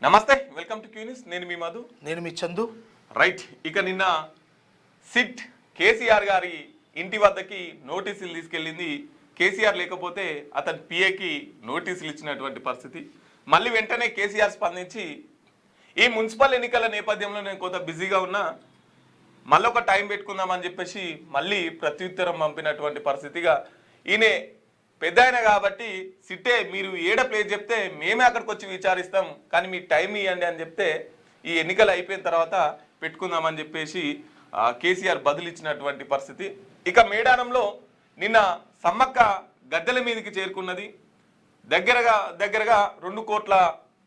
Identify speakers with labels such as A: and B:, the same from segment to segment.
A: నమస్తే, welcome to క్యూనిస్. నేను మీ మధు.
B: నేను మీ చందు.
A: రైట్, ఇక నిన్న సిట్ కేసీఆర్ గారి ఇంటి వద్దకి నోటీసులు తీసుకెళ్ళింది. కేసీఆర్ లేకపోతే అతని పిఏకి నోటీసులు ఇచ్చినటువంటి పరిస్థితి. మళ్ళీ వెంటనే కేసీఆర్ స్పందించి ఈ మున్సిపల్ ఎన్నికల నేపథ్యంలో నేను కొంత బిజీగా ఉన్నా, మళ్ళీ ఒక టైం పెట్టుకుందామని చెప్పేసి మళ్ళీ ప్రత్యుత్తరం పంపినటువంటి పరిస్థితిగా, ఈయన పెద్ద ఆయన కాబట్టి సిట్టే మీరు ఏడ ప్లేస్ చెప్తే మేమే అక్కడికి వచ్చి విచారిస్తాం, కానీ మీ టైం ఇవ్వండి అని చెప్తే ఈ ఎన్నికలు అయిపోయిన తర్వాత పెట్టుకుందామని చెప్పేసి కేసీఆర్ బదులిచ్చినటువంటి పరిస్థితి. ఇక మేడారంలో నిన్న సమ్మక్క గద్దెల మీదకి చేరుకున్నది. దగ్గరగా 2 కోట్ల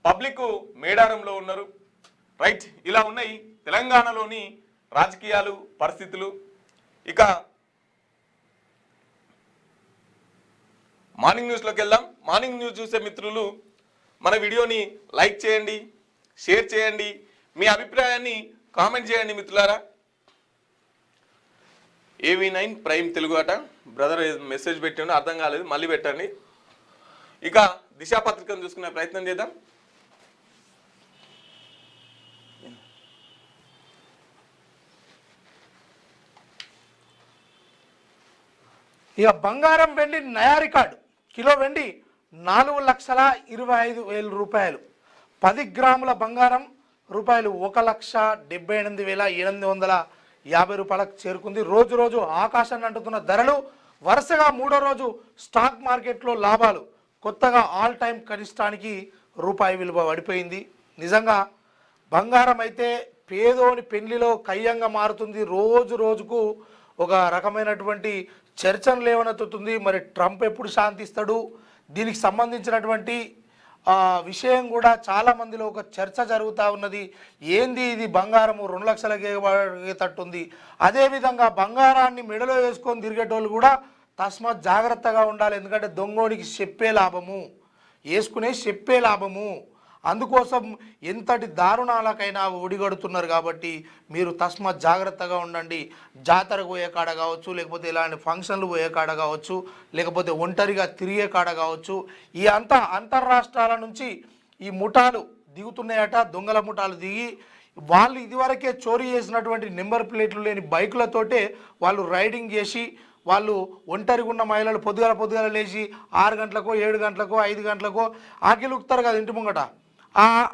A: పబ్లిక్ మేడారంలో ఉన్నారు. రైట్, ఇలా ఉన్నాయి తెలంగాణలోని రాజకీయాలు, పరిస్థితులు. ఇక మార్నింగ్ న్యూస్లోకి వెళ్దాం. మార్నింగ్ న్యూస్ చూసే మిత్రులు మన వీడియోని లైక్ చేయండి, షేర్ చేయండి, మీ అభిప్రాయాన్ని కామెంట్ చేయండి మిత్రులారా. AV9 ప్రైమ్ తెలుగు అట బ్రదర్ మెసేజ్ పెట్టండి, అర్థం కాలేదు, మళ్ళీ పెట్టండి. ఇక దిశాపత్రికను చూసుకునే ప్రయత్నం చేద్దాం.
B: ఇక బంగారం వెండి నయా రికార్డు. కిలో వెండి 4,25,000 రూపాయలు. 10 గ్రాముల బంగారం రూపాయలు 1,78,850 రూపాయలకు చేరుకుంది. రోజు రోజు ఆకాశాన్ని అంటుతున్న ధరలు, వరుసగా 3వ రోజు స్టాక్ మార్కెట్లో లాభాలు. కొత్తగా ఆల్ టైమ్ కనిష్టానికి రూపాయి విలువ పడిపోయింది. నిజంగా బంగారం అయితే పేదోని పెళ్లిలో కయ్యంగా మారుతుంది. రోజు రోజుకు ఒక రకమైనటువంటి చర్చను లేవనెత్తుతుంది. మరి ట్రంప్ ఎప్పుడు శాంతిస్తాడు, దీనికి సంబంధించినటువంటి విషయం కూడా చాలామందిలో ఒక చర్చ జరుగుతూ ఉన్నది. ఏంది ఇది బంగారము 2 లక్షలకే తట్టుంది. అదేవిధంగా బంగారాన్ని మెడలో వేసుకొని తిరిగేటోళ్ళు కూడా తస్మాత్ జాగ్రత్తగా ఉండాలి. ఎందుకంటే దొంగోనికి చెప్పే లాభము, వేసుకునే చెప్పే లాభము. అందుకోసం ఎంతటి దారుణాలకైనా ఒడిగడుతున్నారు కాబట్టి మీరు తస్మాత్ జాగ్రత్తగా ఉండండి. జాతరకు పోయే కాడ కావచ్చు, లేకపోతే ఇలాంటి ఫంక్షన్లు పోయే కాడ కావచ్చు, లేకపోతే ఒంటరిగా తిరిగే కాడ కావచ్చు, ఈ అంతర్రాష్ట్రాల నుంచి ఈ ముఠాలు దిగుతున్నాయట. దొంగల ముఠాలు దిగి వాళ్ళు ఇదివరకే చోరీ చేసినటువంటి నెంబర్ ప్లేట్లు లేని బైకులతోటే వాళ్ళు రైడింగ్ చేసి, వాళ్ళు ఒంటరిగా ఉన్న మహిళలు పొద్దుగాల లేచి 6 గంటలకో 7 గంటలకో 5 గంటలకో ఆకిలుకుతారు కదా ఇంటి ముంగట,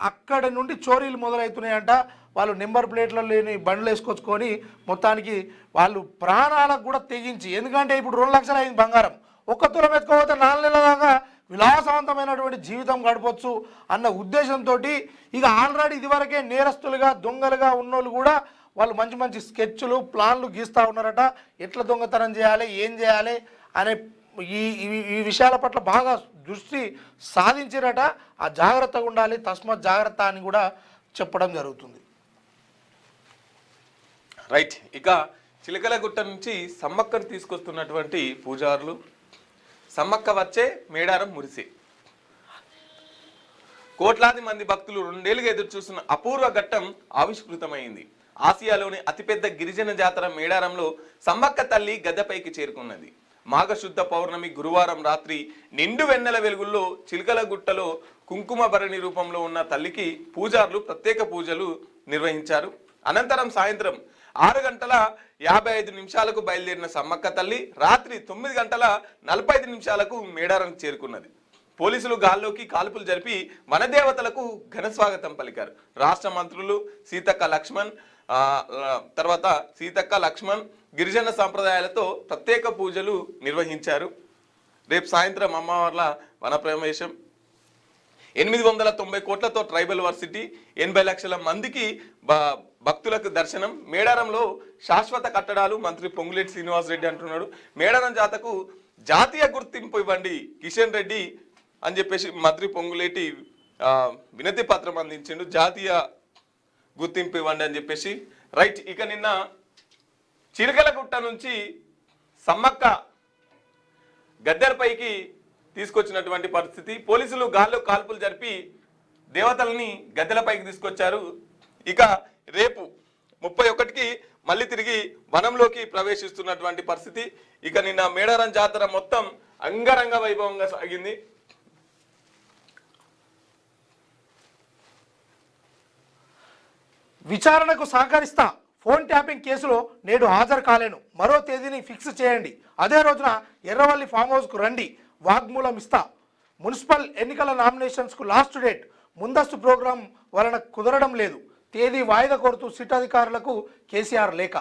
B: అక్కడ నుండి చోరీలు మొదలవుతున్నాయంట. వాళ్ళు నెంబర్ ప్లేట్లలో లేని బండ్లు వేసుకొచ్చుకొని మొత్తానికి వాళ్ళు ప్రాణాలకు కూడా తెగించి, ఎందుకంటే ఇప్పుడు 2 లక్షలు అయింది బంగారం, 1 తులం ఎత్తుకోపోతే 4 నెలల దాకా విలాసవంతమైనటువంటి జీవితం గడపచ్చు అన్న ఉద్దేశంతో ఇక ఆల్రెడీ ఇదివరకే నేరస్తులుగా దొంగలుగా ఉన్నోళ్ళు కూడా వాళ్ళు మంచి మంచి స్కెచ్లు, ప్లాన్లు గీస్తూ ఉన్నారట. ఎట్లా దొంగతనం చేయాలి, ఏం చేయాలి అనే ఈ విషయాల పట్ల బాగా దృష్టి సాధించారట. ఆ జాగ్రత్తగా ఉండాలి, తస్మాత్ జాగ్రత్త అని కూడా చెప్పడం జరుగుతుంది.
A: రైట్, ఇక చిలకలగుట్ట నుంచి సమ్మక్కను తీసుకొస్తున్నటువంటి పూజారులు, సమ్మక్క వచ్చే మేడారం మురిసే. కోట్లాది మంది భక్తులు 2 ఏళ్లుగా ఎదురు చూస్తున్న అపూర్వ ఘట్టం ఆవిష్కృతమైంది. ఆసియాలోని అతిపెద్ద గిరిజన జాతర మేడారంలో సమ్మక్క తల్లి గద్దెపైకి చేరుకున్నది. మాఘశుద్ధ పౌర్ణమి గురువారం రాత్రి నిండు వెన్నెల వెలుగుల్లో చిలకలగుట్టలో కుంకుమ భరణి రూపంలో ఉన్న తల్లికి పూజారులు ప్రత్యేక పూజలు నిర్వహించారు. అనంతరం సాయంత్రం 6:55 బయలుదేరిన సమ్మక్క తల్లి రాత్రి 9:45 మేడారం చేరుకున్నది. పోలీసులు గాల్లోకి కాల్పులు జరిపి వనదేవతలకు ఘన స్వాగతం పలికారు. రాష్ట్ర మంత్రులు సీతక్క లక్ష్మణ్ గిరిజన సంప్రదాయాలతో ప్రత్యేక పూజలు నిర్వహించారు. రేపు సాయంత్రం అమ్మవార్ల వనప్రవేశం. 890 కోట్లతో ట్రైబల్ వర్సిటీ, 80 లక్షల మందికి భక్తులకు దర్శనం. మేడారంలో శాశ్వత కట్టడాలు. మంత్రి పొంగులేటి శ్రీనివాసరెడ్డి అంటున్నాడు, మేడారం జాతకు జాతీయ గుర్తింపు ఇవ్వండి కిషన్ రెడ్డి అని చెప్పేసి మంత్రి పొంగులేటి వినతి పత్రం అందించిండు. జాతీయ గుర్తింపు ఇవ్వండి అని చెప్పేసి. రైట్, ఇక నిన్న చిలకలగుట్ట నుంచి సమ్మక్క గద్దెలపైకి తీసుకొచ్చినటువంటి పరిస్థితి. పోలీసులు గాల్లో కాల్పులు జరిపి దేవతలని గద్దెలపైకి తీసుకొచ్చారు. ఇక రేపు 31కి మళ్ళీ తిరిగి వనంలోకి ప్రవేశిస్తున్నటువంటి పరిస్థితి. ఇక నిన్న మేడారం జాతర మొత్తం అంగరంగ వైభవంగా సాగింది.
B: విచారణకు సహకరిస్తా, ఫోన్ ట్యాపింగ్ కేసులో నేడు హాజరు కాలేను, మరో తేదీని ఫిక్స్ చేయండి, అదే రోజున ఎర్రవల్లి ఫామ్ హౌస్కు రండి, వాగ్మూలం ఇస్తా, మున్సిపల్ ఎన్నికల నామినేషన్స్కు లాస్ట్ డేట్, ముందస్తు ప్రోగ్రాం వలన కుదరడం లేదు, తేదీ వాయిదా కోరుతూ సిట్ అధికారులకు కేసీఆర్ లేఖ.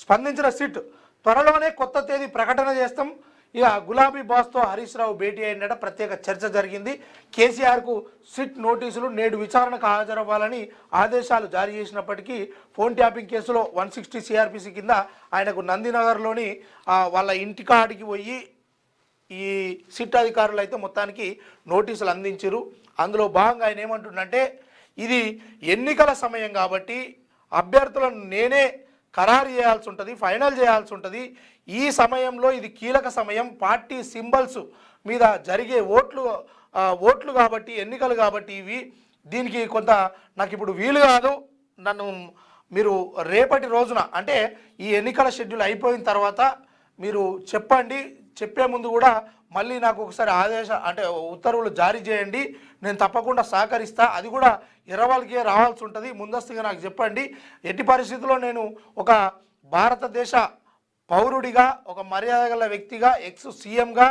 B: స్పందించిన సిట్, త్వరలోనే కొత్త తేదీ ప్రకటన చేస్తాం. ఇక గులాబీ బాస్తో హరీష్ రావు భేటీ అయినట ప్రత్యేక చర్చ జరిగింది. కేసీఆర్కు సిట్ నోటీసులు నేడు విచారణకు హాజరవ్వాలని ఆదేశాలు జారీ చేసినప్పటికీ ఫోన్ ట్యాపింగ్ కేసులో 160 సిఆర్పిసి కింద ఆయనకు నందినగర్లోని వాళ్ళ ఇంటికాడికి పోయి ఈ సిట్ అధికారులు అయితే మొత్తానికి నోటీసులు అందించారు. అందులో భాగంగా ఆయన ఏమంటుండంటే, ఇది ఎన్నికల సమయం కాబట్టి అభ్యర్థులను నేనే ఖరారు చేయాల్సి ఉంటుంది, ఫైనల్ చేయాల్సి ఉంటుంది. ఈ సమయంలో ఇది కీలక సమయం, పార్టీ సింబల్స్ మీద జరిగే ఓట్లు కాబట్టి, ఎన్నికలు కాబట్టి ఇవి, దీనికి కొంత నాకు ఇప్పుడు వీలు కాదు, నన్ను మీరు రేపటి రోజున అంటే ఈ ఎన్నికల షెడ్యూల్ అయిపోయిన తర్వాత మీరు చెప్పండి, చెప్పే ముందు కూడా మళ్ళీ నాకు ఒకసారి ఉత్తర్వులు జారీ చేయండి, నేను తప్పకుండా సహకరిస్తా, అది కూడా ఎర్రవల్లికే రావాల్సి ఉంటుంది, ముందస్తుగా నాకు చెప్పండి. ఎట్టి పరిస్థితుల్లో నేను ఒక భారతదేశ పౌరుడిగా, ఒక మర్యాద గల వ్యక్తిగా, ఎక్స్ సీఎంగా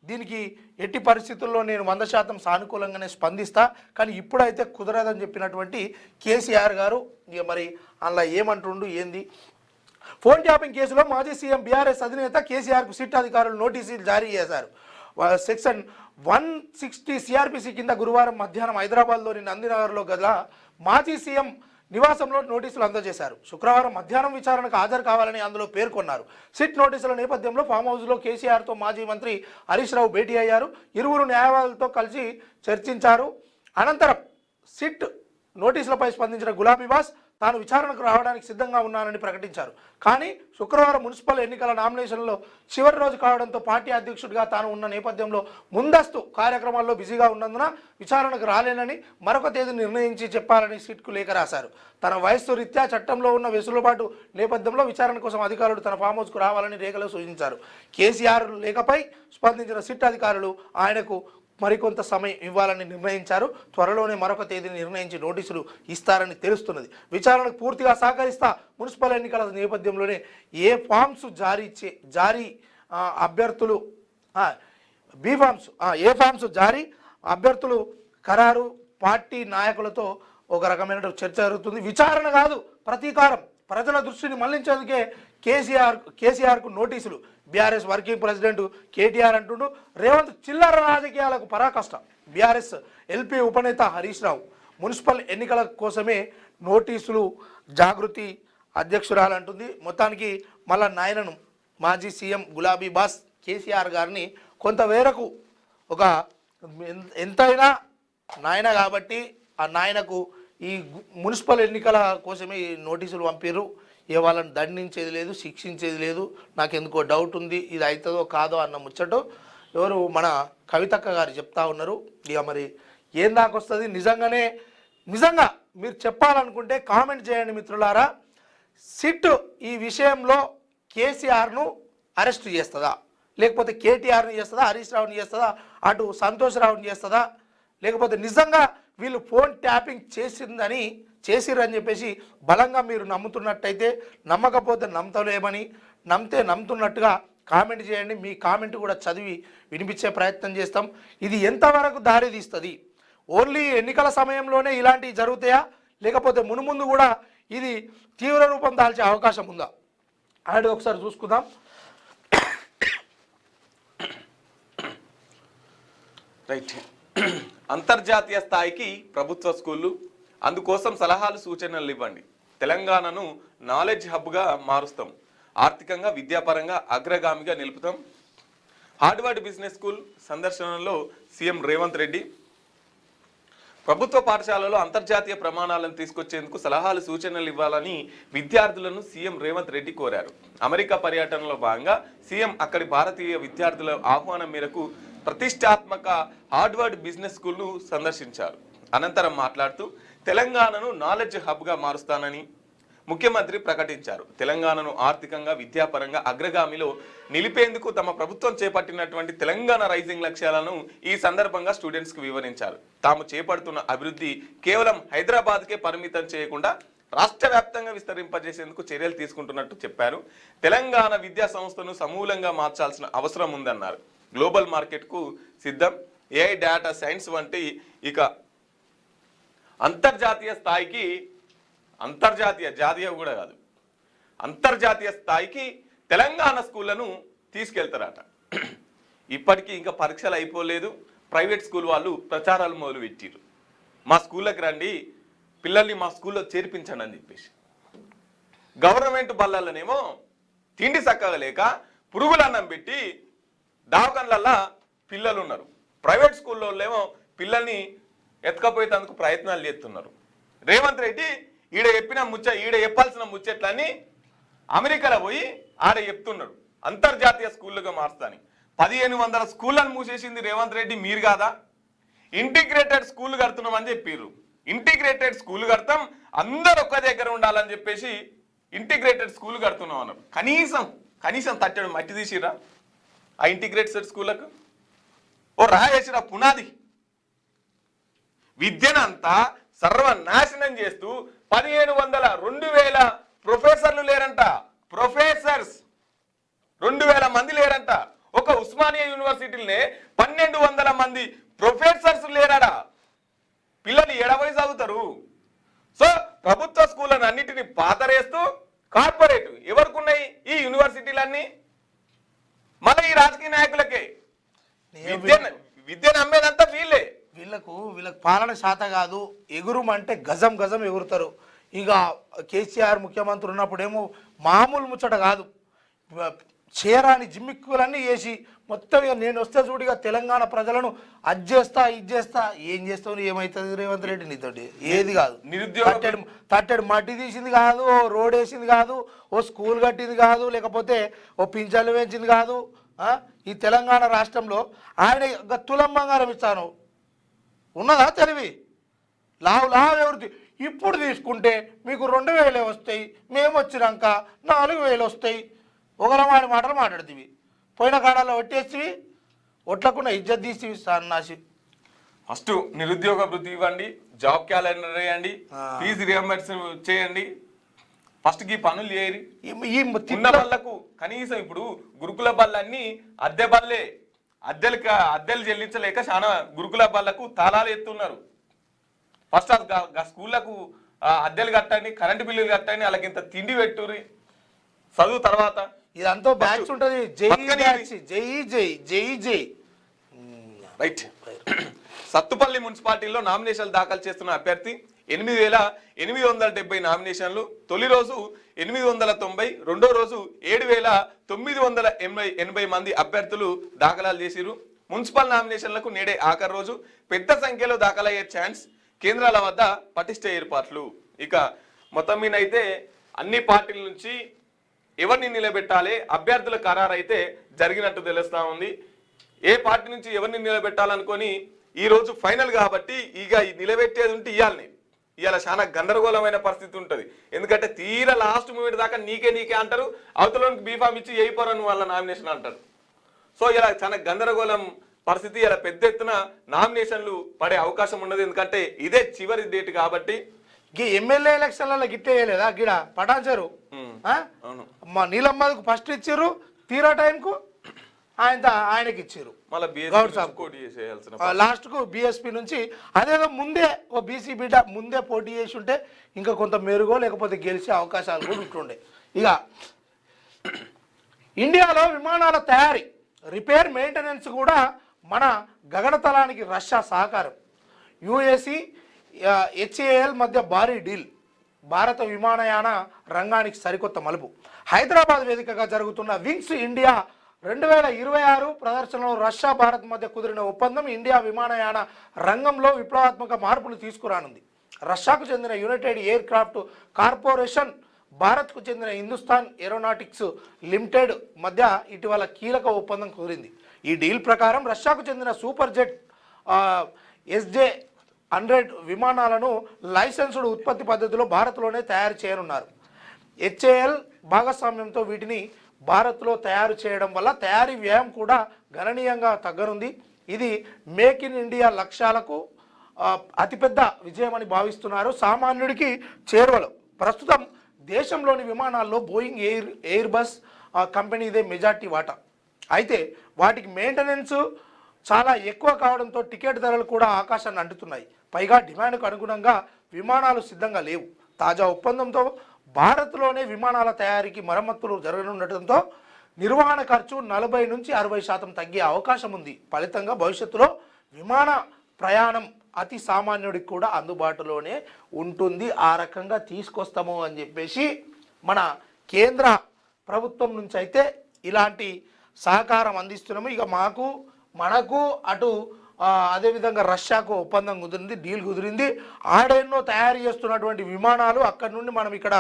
B: దీనికి ఎట్టి పరిస్థితుల్లో నేను 100% సానుకూలంగానే స్పందిస్తా, కానీ ఇప్పుడైతే కుదరదని చెప్పినటువంటి కేసీఆర్ గారు ఇక మరి అలా ఏమంటుండు ఏంది. ఫోన్ ట్యాపింగ్ కేసులో మాజీ సీఎం బీఆర్ఎస్ అధినేత కేసీఆర్కు సిట్ అధికారులు నోటీసులు జారీ చేశారు. సెక్షన్ 160 సిఆర్పిసి కింద గురువారం మధ్యాహ్నం హైదరాబాద్లోని నందినగర్లో గల మాజీ సీఎం నివాసంలో నోటీసులు అందజేశారు. శుక్రవారం మధ్యాహ్నం విచారణకు హాజరు కావాలని అందులో పేర్కొన్నారు. సిట్ నోటీసుల నేపథ్యంలో ఫామ్ హౌస్లో కేసీఆర్తో మాజీ మంత్రి హరీష్ రావు భేటీ అయ్యారు. ఇరువురు న్యాయవాదులతో కలిసి చర్చించారు. అనంతరం సిట్ నోటీసులపై స్పందించిన గులాబీ బాస్ తాను విచారణకు రావడానికి సిద్ధంగా ఉన్నానని ప్రకటించారు. కానీ శుక్రవారం మున్సిపల్ ఎన్నికల నామినేషన్లో చివరి రోజు కావడంతో పార్టీ అధ్యక్షుడిగా తాను ఉన్న నేపథ్యంలో ముందస్తు కార్యక్రమాల్లో బిజీగా ఉన్నందున విచారణకు రాలేనని, మరొక తేదీ నిర్ణయించి చెప్పాలని సిట్కు లేఖ రాశారు. తన వయస్సు రీత్యా చట్టంలో ఉన్న వెసులుబాటు నేపథ్యంలో విచారణ కోసం అధికారులు తన ఫామ్ హౌస్కు రావాలని లేఖలో సూచించారు. కేసీఆర్ లేఖపై స్పందించిన సిట్ అధికారులు ఆయనకు మరికొంత సమయం ఇవ్వాలని నిర్ణయించారు. త్వరలోనే మరొక తేదీని నిర్ణయించి నోటీసులు ఇస్తారని తెలుస్తున్నది. విచారణకు పూర్తిగా సహకరిస్తా, మున్సిపల్ ఎన్నికల నేపథ్యంలోనే ఏ ఫామ్స్ జారీ అభ్యర్థులు జారీ అభ్యర్థులు ఖరారు, పార్టీ నాయకులతో ఒక రకమైన చర్చ జరుగుతుంది. విచారణ కాదు, ప్రతీకారం, ప్రజల దృష్టిని మళ్లించేందుకే కేసీఆర్కు నోటీసులు. బీఆర్ఎస్ వర్కింగ్ ప్రెసిడెంట్ కేటీఆర్ అంటుండు, రేవంత్ చిల్లర రాజకీయాలకు పరాకష్ట. BRS LP ఉపనేత Harish Rao municipal ఎన్నికల కోసమే నోటీసులు, జాగృతి అధ్యక్షురాలు అంటుంది. మొత్తానికి మళ్ళా నాయనను మాజీ సీఎం గులాబీ బాస్ కేసీఆర్ గారిని కొంతమేరకు ఒక ఎంతైనా నాయన కాబట్టి ఆ నాయనకు ఈ మున్సిపల్ ఎన్నికల కోసమే ఈ నోటీసులు పంపారు. ఏ వాళ్ళని దండించేది లేదు, శిక్షించేది లేదు. నాకు ఎందుకో డౌట్ ఉంది, ఇది అవుతుందో కాదో అన్న ముచ్చట ఎవరు మన కవితక్క గారు చెప్తా ఉన్నారు. ఇక మరి ఏం దాకొస్తుంది, నిజంగా మీరు చెప్పాలనుకుంటే కామెంట్ చేయండి మిత్రులారా. సిట్ ఈ విషయంలో కేసీఆర్ను అరెస్ట్ చేస్తుందా, లేకపోతే కేటీఆర్ని చేస్తుందా, హరీష్ రావుని చేస్తుందా, అటు సంతోష్ రావుని చేస్తుందా, లేకపోతే నిజంగా వీళ్ళు ఫోన్ ట్యాపింగ్ చేసిరని చెప్పేసి బలంగా మీరు నమ్ముతున్నట్టయితే, నమ్మకపోతే నమ్మతలేమని, నమ్మితే నమ్ముతున్నట్టుగా కామెంట్ చేయండి. మీ కామెంట్ కూడా చదివి వినిపించే ప్రయత్నం చేస్తాం. ఇది ఎంతవరకు దారి తీస్తుంది, ఓన్లీ ఎన్నికల సమయంలోనే ఇలాంటివి జరుగుతాయా, లేకపోతే మునుముందు కూడా ఇది తీవ్ర రూపం దాల్చే అవకాశం ఉందా అనేది ఒకసారి చూసుకుందాం.
A: రైట్. అంతర్జాతీయ స్థాయికి ప్రభుత్వ స్కూళ్ళు, అందుకోసం సలహాలు సూచనలు ఇవ్వండి. తెలంగాణను నాలెడ్జ్ హబ్గా మారుస్తాం, ఆర్థికంగా విద్యాపరంగా అగ్రగామిగా నిలుపుతాం. హార్వర్డ్ బిజినెస్ స్కూల్ సందర్శనలో సీఎం రేవంత్ రెడ్డి ప్రభుత్వ పాఠశాలలో అంతర్జాతీయ ప్రమాణాలను తీసుకొచ్చేందుకు సలహాలు సూచనలు ఇవ్వాలని విద్యార్థులను సీఎం రేవంత్ రెడ్డి కోరారు. అమెరికా పర్యటనలో భాగంగా సీఎం అక్కడి భారతీయ విద్యార్థుల ఆహ్వానం మేరకు ప్రతిష్టాత్మక హార్వర్డ్ బిజినెస్ స్కూల్ను సందర్శించారు. అనంతరం మాట్లాడుతూ తెలంగాణను నాలెడ్జ్ హబ్గా మారుస్తానని ముఖ్యమంత్రి ప్రకటించారు. తెలంగాణను ఆర్థికంగా విద్యాపరంగా అగ్రగామిలో నిలిపేందుకు తమ ప్రభుత్వం చేపట్టినటువంటి తెలంగాణ రైజింగ్ లక్ష్యాలను ఈ సందర్భంగా స్టూడెంట్స్కు వివరించారు. తాము చేపడుతున్న అభివృద్ధి కేవలం హైదరాబాద్కే పరిమితం చేయకుండా రాష్ట్ర వ్యాప్తంగా విస్తరింపజేసేందుకు చర్యలు తీసుకుంటున్నట్టు చెప్పారు. తెలంగాణ విద్యా సంస్థను సమూలంగా మార్చాల్సిన అవసరం ఉందన్నారు. గ్లోబల్ మార్కెట్కు సిద్ధం, ఏఐ, డేటా సైన్స్ వంటి ఇక అంతర్జాతీయ స్థాయికి, జాతీయ కూడా కాదు, అంతర్జాతీయ స్థాయికి తెలంగాణ స్కూళ్లను తీసుకెళ్తారట. ఇప్పటికీ ఇంకా పరీక్షలు అయిపోలేదు. ప్రైవేట్ స్కూల్ వాళ్ళు ప్రచారాలు మొదలు పెట్టిరు. మా స్కూళ్ళకి రండి, పిల్లల్ని మా స్కూల్లో చేర్పించండి అని చెప్పేసి. గవర్నమెంట్ బళ్ళల్లోనేమో తిండి చక్కగా లేక పురుగులన్నం పెట్టి దావకన్లల్లా పిల్లలు ఉన్నారు. ప్రైవేట్ స్కూల్లో ఏమో పిల్లల్ని ఎత్తుకపోయేందుకు ప్రయత్నాలు చేస్తున్నారు. రేవంత్ రెడ్డి ఈడ చెప్పాల్సిన ముచ్చట్లన్నీ అమెరికాలో పోయి ఆడ చెప్తున్నాడు. అంతర్జాతీయ స్కూళ్ళుగా మార్చుతాని 1500 స్కూళ్ళను మూసేసింది రేవంత్ రెడ్డి. మీరు కాదా? ఇంటిగ్రేటెడ్ స్కూల్ కడుతున్నామని చెప్పిర్రు. ఇంటిగ్రేటెడ్ స్కూల్ కడతాం, అందరు ఒక్క దగ్గర ఉండాలని చెప్పేసి ఇంటిగ్రేటెడ్ స్కూల్ కడుతున్నాం అన్నారు. కనీసం తట్టడు మట్టి తీసిరా ఆ ఇంటిగ్రేటెడ్ స్కూళ్ళకు? ఓ రాయేసిరా పునాది. విద్యనంతా సర్వనాశనం చేస్తూ 1500 2000 ప్రొఫెసర్లు లేరంట. ప్రొఫెసర్స్ 2000 మంది లేరంట. ఒక ఉస్మానియా యూనివర్సిటీలనే 1200 మంది ప్రొఫెసర్స్ లేరాడా? పిల్లలు ఎడవై చదువుతారు. సో ప్రభుత్వ స్కూళ్ళను అన్నిటిని పాతరేస్తూ కార్పొరేట్ ఎవరికి ఈ యూనివర్సిటీలన్నీ మళ్ళీ ఈ రాజకీయ నాయకులకే. విద్యను అమ్మేదంతా వీళ్ళకు
B: పాలన శాత కాదు. ఎగురుమంటే గజం ఎగురుతారు. ఇక కేసీఆర్ ముఖ్యమంత్రి ఉన్నప్పుడేమో మామూలు ముచ్చట కాదు, చేరాని జిమ్మిక్కులన్నీ చేసి మొత్తం ఇక నేను వస్తే చూడిగా తెలంగాణ ప్రజలను అది చేస్తా ఇది చేస్తా. ఏం చేస్తావు? ఏమవుతుంది రేవంత్ రెడ్డి నీతోటి? ఏది కాదు. తట్టెడు మట్టి తీసింది కాదు, ఓ రోడ్ వేసింది కాదు, ఓ స్కూల్ కట్టింది కాదు, లేకపోతే ఓ పింఛన్లు పెంచింది కాదు. ఈ తెలంగాణ రాష్ట్రంలో ఆయన తులం బంగారం ఇస్తాను ఉన్నదా తెలివి? లావు ఎవరిది? ఇప్పుడు తీసుకుంటే మీకు 2000 వస్తాయి, మేము వచ్చినాక 4000 వస్తాయి. ఒకరమాడి మాటలు మాట్లాడుతీవి, పోయిన కాడాల్లో ఒట్టేసివి, ఒట్లకుండా ఇజ్జత్ తీసివి. సన్నాసి.
A: ఫస్ట్ నిరుద్యోగ వృత్తి ఇవ్వండి, జాబ్ క్యాలెండర్ వేయండి, ఫీజు రియంబర్స్ చేయండి. ఫస్ట్ ఈ పనులు చేయరు. ఉన్న బళ్ళకు కనీసం ఇప్పుడు గురుకుల బళ్ళన్నీ అద్దె బళ్ళే, అద్దెలు చెల్లించలేక చాలా గురుకుల బళ్ళకు తాళాలు ఎత్తున్నారు. ఫస్ట్ స్కూళ్లకు అద్దెలు కట్టండి, కరెంటు బిల్లులు కట్టండి, వాళ్ళకి ఇంత తిండి పెట్టుర్రి, చదువు తర్వాత.
B: ఇదంతా బ్యాచ్ ఉంటుంది. జై
A: రైట్. సత్తుపల్లి మున్సిపాలిటీలో నామినేషన్లు దాఖలు చేస్తున్న అభ్యర్థి 8870 నామినేషన్లు. తొలి రోజు 890, రెండో రోజు 7980 మంది అభ్యర్థులు దాఖలాలు చేసిరు. మున్సిపల్ నామినేషన్లకు నేడే ఆఖరి రోజు. పెద్ద సంఖ్యలో దాఖలయ్యే ఛాన్స్. కేంద్రాల వద్ద పటిష్ట ఏర్పాట్లు. ఇక మొత్తం మీద అయితే అన్ని పార్టీల నుంచి ఎవరిని నిలబెట్టాలి, అభ్యర్థుల ఖరారు అయితే జరిగినట్టు తెలుస్తా ఉంది. ఏ పార్టీ నుంచి ఎవరిని నిలబెట్టాలనుకొని ఈ రోజు ఫైనల్ కాబట్టి ఇక నిలబెట్టేది ఉంటే ఇవాళ చాలా గందరగోళమైన పరిస్థితి ఉంటుంది. ఎందుకంటే తీరా లాస్ట్ మూమెంట్ దాకా నీకే అంటారు, అవతలోనికి బీఫామ్ ఇచ్చి వేయిపోరని వాళ్ళ నామినేషన్ అంటారు. సో ఇలా చాలా గందరగోళం పరిస్థితి. ఇలా పెద్ద ఎత్తున నామినేషన్లు పడే అవకాశం ఉండదు. ఎందుకంటే ఇదే చివరి డేట్ కాబట్టి.
B: ఎమ్మెల్యే ఎలక్షన్లలో గిట్టేయలేదా? గిడ పటాచారు మా నీలమ్మకు ఫస్ట్ ఇచ్చారు, తీరా టైంకు ఆయనకి ఇచ్చారు. లాస్ట్ కు బిఎస్పీ నుంచి అదేదో ముందే ఓ బీసీ బిడ్డ ముందే పోటీ చేసి ఉంటే ఇంకా కొంత మెరుగో లేకపోతే గెలిచే అవకాశాలు కూడా ఉంటుండే. ఇక ఇండియాలో విమానాల తయారీ, రిపేర్, మెయింటెనెన్స్ కూడా మన గగనతలానికి రష్యా సహకారం. యుఎసి హెచ్ఏఎల్ మధ్య భారీ డీల్. భారత విమానయాన రంగానికి సరికొత్త మలుపు. హైదరాబాద్ వేదికగా జరుగుతున్న వింగ్స్ ఇండియా 2026 ప్రదర్శనలో రష్యా, భారత్ మధ్య కుదిరిన ఒప్పందం ఇండియా విమానయాన రంగంలో విప్లవాత్మక మార్పులు తీసుకురానుంది. రష్యాకు చెందిన యునైటెడ్ ఎయిర్ క్రాఫ్ట్ కార్పొరేషన్, భారత్కు చెందిన హిందుస్థాన్ ఏరోనాటిక్స్ లిమిటెడ్ మధ్య ఇటీవల కీలక ఒప్పందం కుదిరింది. ఈ డీల్ ప్రకారం రష్యాకు చెందిన సూపర్ జెట్ SJ-100 విమానాలను లైసెన్స్డ్ ఉత్పత్తి పద్ధతిలో భారత్లోనే తయారు చేయనున్నారు. హెచ్ఏఎల్ భాగస్వామ్యంతో వీటిని భారత్లో తయారు చేయడం వల్ల తయారీ వ్యయం కూడా గణనీయంగా తగ్గనుంది. ఇది మేక్ ఇన్ ఇండియా లక్ష్యాలకు అతిపెద్ద విజయమని భావిస్తున్నారు. సామాన్యుడికి చేరువలో ప్రస్తుతం దేశంలోని విమానాల్లో బోయింగ్ ఎయిర్ బస్ కంపెనీదే మెజార్టీ వాటా. అయితే వాటికి మెయింటెనెన్స్ చాలా ఎక్కువ కావడంతో టికెట్ ధరలు కూడా ఆకాశాన్ని అంటుతున్నాయి. పైగా డిమాండ్కు అనుగుణంగా విమానాలు సిద్ధంగా లేవు. తాజా ఒప్పందంతో భారత్లోనే విమానాల తయారీకి మరమ్మతులు జరగనుండటంతో నిర్వహణ ఖర్చు 40 నుంచి 60% తగ్గే అవకాశం ఉంది. ఫలితంగా భవిష్యత్తులో విమాన ప్రయాణం అతి సామాన్యుడికి కూడా అందుబాటులోనే ఉంటుంది. ఆ రకంగా తీసుకొస్తాము అని చెప్పేసి మన కేంద్ర ప్రభుత్వం నుంచి అయితే ఇలాంటి సహకారం అందిస్తున్నాము. ఇక మనకు అటు అదేవిధంగా రష్యాకు ఒప్పందం కుదిరింది, డీల్ కుదిరింది. ఆడెన్నో తయారు చేస్తున్నటువంటి విమానాలు అక్కడి నుండి మనం ఇక్కడ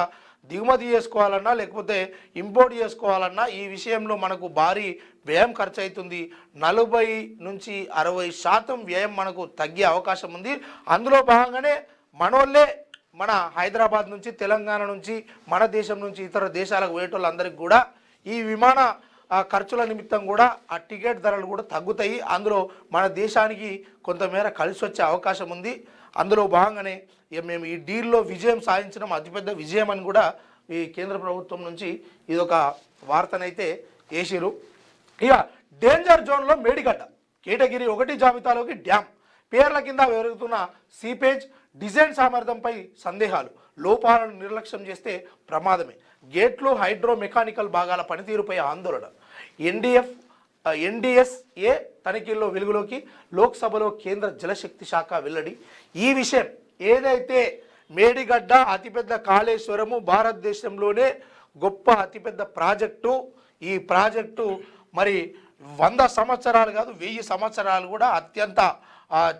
B: దిగుమతి చేసుకోవాలన్నా లేకపోతే ఇంపోర్ట్ చేసుకోవాలన్నా ఈ విషయంలో మనకు భారీ వ్యయం ఖర్చు అవుతుంది. 40 నుంచి 60% వ్యయం మనకు తగ్గే అవకాశం ఉంది. అందులో భాగంగానే మనోళ్ళే మన హైదరాబాద్ నుంచి, తెలంగాణ నుంచి, మన దేశం నుంచి ఇతర దేశాలకు పోయేటోళ్ళందరికీ కూడా ఈ విమాన ఖర్చుల నిమిత్తం కూడా ఆ టికెట్ ధరలు కూడా తగ్గుతాయి. అందులో మన దేశానికి కొంతమేర కలిసి వచ్చే అవకాశం ఉంది. అందులో భాగంగానే మేము ఈ డీల్లో విజయం సాధించడం అతిపెద్ద విజయం అని కూడా ఈ కేంద్ర ప్రభుత్వం నుంచి ఇదొక వార్తనైతే వేసిరు. ఇక డేంజర్ జోన్లో మేడిగడ్డ కేటగిరీ 1 జాబితాలోకి డ్యామ్ పేర్ల కింద పెరుగుతున్న సీపేజ్ డిజైన్ సామర్థ్యంపై సందేహాలు, లోపాలను నిర్లక్ష్యం చేస్తే ప్రమాదమే. గేట్లు, హైడ్రో మెకానికల్ భాగాల పనితీరుపై ఆందోళన. ఎన్డీఎస్ఏ తనిఖీల్లో వెలుగులోకి, లోక్సభలో కేంద్ర జలశక్తి శాఖ వెల్లడి. ఈ విషయం ఏదైతే మేడిగడ్డ అతిపెద్ద కాళేశ్వరము భారతదేశంలోనే గొప్ప అతిపెద్ద ప్రాజెక్టు. ఈ ప్రాజెక్టు మరి 100 సంవత్సరాలు కాదు 1000 సంవత్సరాలు కూడా అత్యంత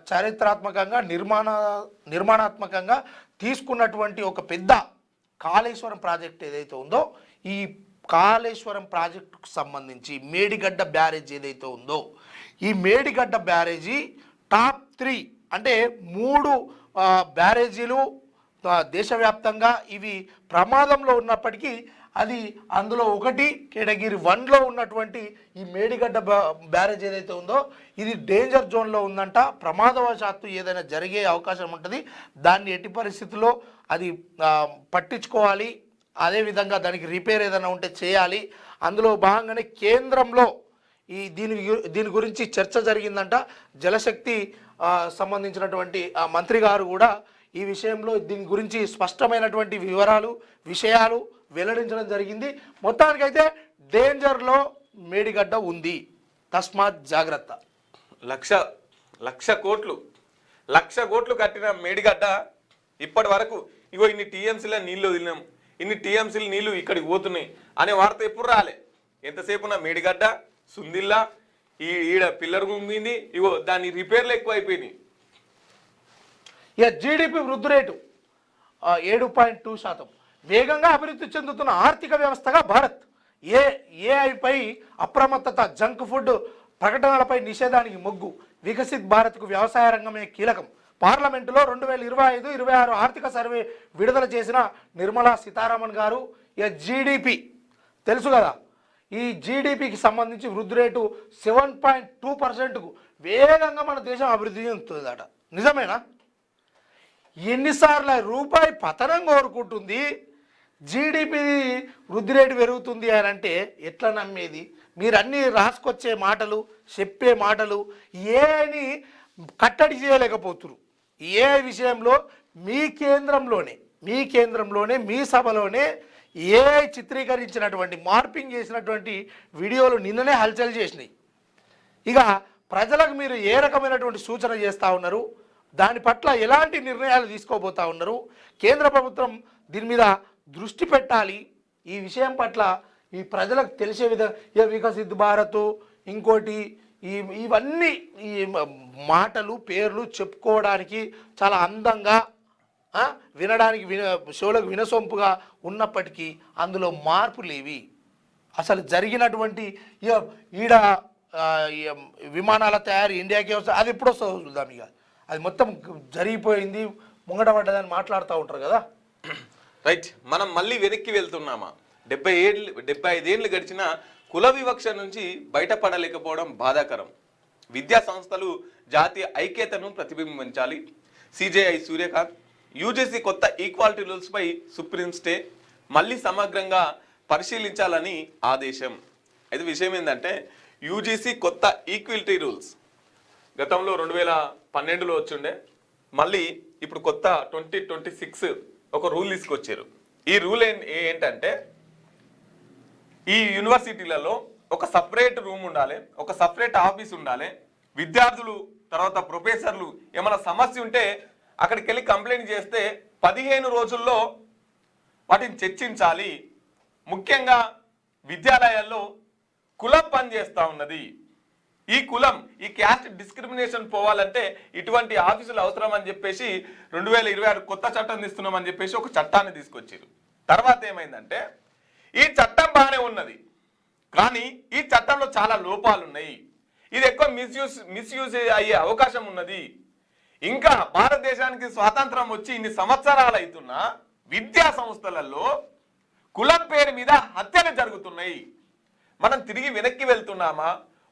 B: చారిత్రాత్మకంగా నిర్మాణాత్మకంగా తీసుకున్నటువంటి ఒక పెద్ద కాళేశ్వరం ప్రాజెక్ట్ ఏదైతే ఉందో ఈ కాళేశ్వరం ప్రాజెక్టుకు సంబంధించి మేడిగడ్డ బ్యారేజ్ ఏదైతే ఉందో ఈ మేడిగడ్డ బ్యారేజీ టాప్ 3 అంటే 3 బ్యారేజీలు దేశవ్యాప్తంగా ఇవి ప్రమాదంలో ఉన్నప్పటికీ అది అందులో ఒకటి కేటగిరీ 1లో ఉన్నటువంటి ఈ మేడిగడ్డ బ్యారేజ్ ఏదైతే ఉందో ఇది డేంజర్ జోన్లో ఉందంట. ప్రమాదవశాత్తు ఏదైనా జరిగే అవకాశం ఉంటుంది. దాన్ని ఎట్టి పరిస్థితుల్లో అది పట్టించుకోవాలి. అదేవిధంగా దానికి రిపేర్ ఏదైనా ఉంటే చేయాలి. అందులో భాగంగానే కేంద్రంలో దీని గురించి చర్చ జరిగిందంట. జలశక్తి సంబంధించినటువంటి మంత్రి గారు కూడా ఈ విషయంలో దీని గురించి స్పష్టమైనటువంటి విషయాలు వెల్లడించడం జరిగింది. మొత్తానికైతే డేంజర్లో మేడిగడ్డ ఉంది, తస్మాత్ జాగ్రత్త.
A: లక్ష కోట్లు కట్టిన మేడిగడ్డ ఇప్పటి వరకు ఇగో ఇన్ని టీఎంసీల నీళ్ళు వదిలినాం, ఇన్ని టీఎంసీల నీళ్లు ఇక్కడికి పోతున్నాయి అనే వార్త ఎప్పుడు రాలే. ఎంతసేపు నా మేడిగడ్డ సుందిల్లా ఈడ పిల్లర్ గుంగింది, ఇగో దాని రిపేర్లు ఎక్కువ అయిపోయినాయి.
B: ఇక జీడిపి వృద్ధి రేటు 7.2%. వేగంగా అభివృద్ధి చెందుతున్న ఆర్థిక వ్యవస్థగా భారత్. ఏఐపై అప్రమత్తత, జంక్ ఫుడ్ ప్రకటనలపై నిషేధానికి మొగ్గు. వికసిత్ భారత్కు వ్యవసాయ రంగమే కీలకం. పార్లమెంటులో 2025-26 ఆర్థిక సర్వే విడుదల చేసిన నిర్మలా సీతారామన్ గారు ఇక జీడిపి తెలుసు కదా, ఈ జీడిపికి సంబంధించి వృద్ధి రేటు 7.2%కు వేగంగా మన దేశం అభివృద్ధి చెందుతుందట. నిజమేనా? ఎన్నిసార్లు రూపాయి పతనం కోరుకుంటుంది, జీడిపి వృద్ధి రేటు పెరుగుతుంది అని అంటే ఎట్లా నమ్మేది? మీరు అన్నీ రాసుకొచ్చే మాటలు, చెప్పే మాటలు ఏని కట్టడి చేయలేకపోతున్నారు. ఏ విషయంలో మీ కేంద్రంలోనే మీ సభలోనే ఏఐ చిత్రీకరించినటువంటి మార్పింగ్ చేసినటువంటి వీడియోలు నిన్ననే హల్చల్ చేసినాయి. ఇక ప్రజలకు మీరు ఏ రకమైనటువంటి సూచన చేస్తూ ఉన్నారు, దాని పట్ల ఎలాంటి నిర్ణయాలు తీసుకోబోతా ఉన్నారు? కేంద్ర ప్రభుత్వం దీని మీద దృష్టి పెట్టాలి. ఈ విషయం పట్ల ఈ ప్రజలకు తెలిసే విధంగా వికసిత్ భారత్ ఇంకోటి ఇవన్నీ ఈ మాటలు పేర్లు చెప్పుకోవడానికి చాలా అందంగా వినడానికి షోలకు వినసొంపుగా ఉన్నప్పటికీ అందులో మార్పులేవి. అసలు జరిగినటువంటి ఈడ విమానాల తయారీ ఇండియాకే వస్తుంది, అది ఎప్పుడు వస్తుందో చూద్దాం. ఇక అది మొత్తం జరిగిపోయింది, ముంగట పడ్డదని మాట్లాడుతూ ఉంటారు కదా.
A: రైట్, మనం మళ్ళీ వెనక్కి వెళ్తున్నామా? 75 ఏళ్ళు గడిచిన కుల వివక్ష నుంచి బయటపడలేకపోవడం బాధాకరం. విద్యా సంస్థలు జాతీయ ఐక్యతను ప్రతిబింబించాలి. సిజేఐ సూర్యకాంత్, యూజీసీ కొత్త ఈక్వాలిటీ రూల్స్పై సుప్రీం స్టే మళ్ళీ సమగ్రంగా పరిశీలించాలని ఆదేశం. అయితే విషయం ఏంటంటే యూజీసీ కొత్త ఈక్వాలిటీ రూల్స్ గతంలో 2012లో వచ్చిండే, మళ్ళీ ఇప్పుడు కొత్త 2026 ఒక రూల్ తీసుకొచ్చారు. ఈ రూల్ ఏంటంటే ఈ యూనివర్సిటీలలో ఒక సపరేట్ రూమ్ ఉండాలి, ఒక సపరేట్ ఆఫీస్ ఉండాలి. విద్యార్థులు తర్వాత ప్రొఫెసర్లు ఏమైనా సమస్య ఉంటే అక్కడికి వెళ్ళి కంప్లైంట్ చేస్తే 15 రోజుల్లో వాటిని చర్చించాలి. ముఖ్యంగా విద్యాలయాల్లో కులం పనిచేస్తూ ఉన్నది. ఈ కులం, ఈ క్యాస్ట్ డిస్క్రిమినేషన్ పోవాలంటే ఇటువంటి ఆఫీసులు అవసరం అని చెప్పేసి 2026 కొత్త చట్టం తీస్తున్నామని చెప్పేసి ఒక చట్టాన్ని తీసుకొచ్చారు. తర్వాత ఏమైందంటే ఈ చట్టం బాగానే ఉన్నది, కానీ ఈ చట్టంలో చాలా లోపాలు ఉన్నాయి. ఇది ఎక్కువ మిస్యూజ్ అయ్యే అవకాశం ఉన్నది. ఇంకా భారతదేశానికి స్వాతంత్రం వచ్చి ఇన్ని సంవత్సరాలు అవుతున్నా విద్యా సంస్థలలో కులం పేరు మీద హత్యలు జరుగుతున్నాయి. మనం తిరిగి వెనక్కి వెళ్తున్నామా,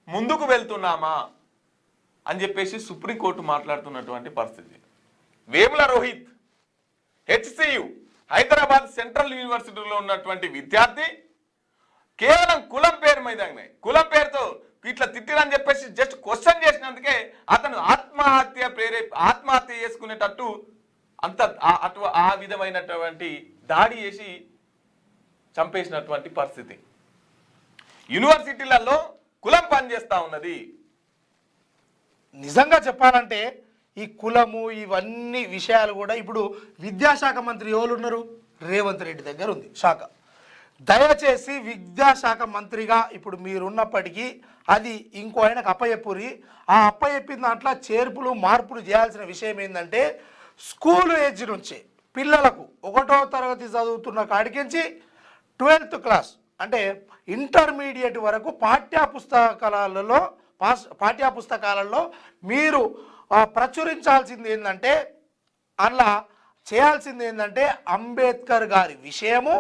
A: ముందుకు వెళ్తున్నామా అని చెప్పేసి సుప్రీంకోర్టు మాట్లాడుతున్నటువంటి పరిస్థితి. వేముల రోహిత్ HCU హైదరాబాద్ సెంట్రల్ యూనివర్సిటీలో ఉన్నటువంటి విద్యార్థి కేవలం కులం పేరు మీద, కులం పేరుతో ఇట్లా తిట్టిరని చెప్పేసి జస్ట్ క్వశ్చన్ చేసినందుకే అతను ఆత్మహత్య చేసుకునేటట్టు ఆ విధమైనటువంటి దాడి చేసి చంపేసినటువంటి పరిస్థితి. యూనివర్సిటీలలో కులం పనిచేస్తా ఉన్నది.
B: నిజంగా చెప్పాలంటే ఈ కులము ఇవన్నీ విషయాలు కూడా ఇప్పుడు విద్యాశాఖ మంత్రి ఎవరు ఉన్నారు? రేవంత్ రెడ్డి దగ్గర ఉంది శాఖ. దయచేసి విద్యాశాఖ మంత్రిగా ఇప్పుడు మీరున్నప్పటికీ అది ఇంకో ఆయనకు అప్పచెప్పురి. ఆ అప్పచెప్పిన దాంట్లో చేర్పులు మార్పులు చేయాల్సిన విషయం ఏంటంటే స్కూల్ ఏజ్ నుంచే పిల్లలకు 1వ తరగతి చదువుతున్న కాడికించి 12th క్లాస్ అంటే ఇంటర్మీడియట్ వరకు పాఠ్యపుస్తకాలలో మీరు ప్రచురించాల్సింది ఏంటంటే, అలా చేయాల్సింది ఏంటంటే అంబేద్కర్ గారి విషయము,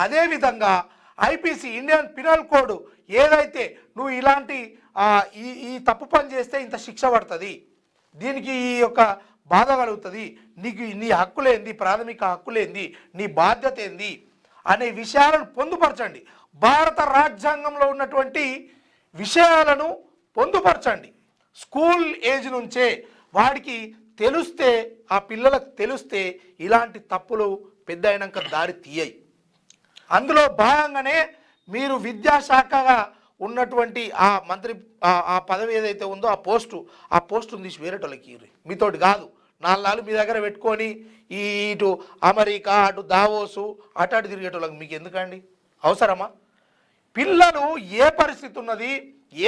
B: అదేవిధంగా ఐపీసీ ఇండియన్ పినల్ కోడ్ ఏదైతే నువ్వు ఇలాంటి ఈ తప్పు పని చేస్తే ఇంత శిక్ష పడుతుంది, దీనికి ఈ యొక్క బాధ కలుగుతుంది, నీకు నీ హక్కులేంది, ప్రాథమిక హక్కులేంది, నీ బాధ్యత ఏంది అనే విషయాలను పొందుపరచండి. భారత రాజ్యాంగంలో ఉన్నటువంటి విషయాలను పొందుపరచండి. స్కూల్ ఏజ్ నుంచే వాడికి తెలిస్తే, ఆ పిల్లలకు తెలిస్తే ఇలాంటి తప్పులు పెద్ద అయినాక దారి తీయయి. అందులో భాగంగానే మీరు విద్యాశాఖగా ఉన్నటువంటి ఆ మంత్రి ఆ పదవి ఏదైతే ఉందో ఆ పోస్టును తీసి వేరేటోళ్ళకి ఇవ్వరు. మీతోటి కాదు, 4 నాళ్ళు మీ దగ్గర పెట్టుకొని ఇటు అమెరికా అటు దావోసు అటు తిరిగేటోళ్ళకి మీకు ఎందుకండి? అవసరమా? పిల్లలు ఏ పరిస్థితి ఉన్నది,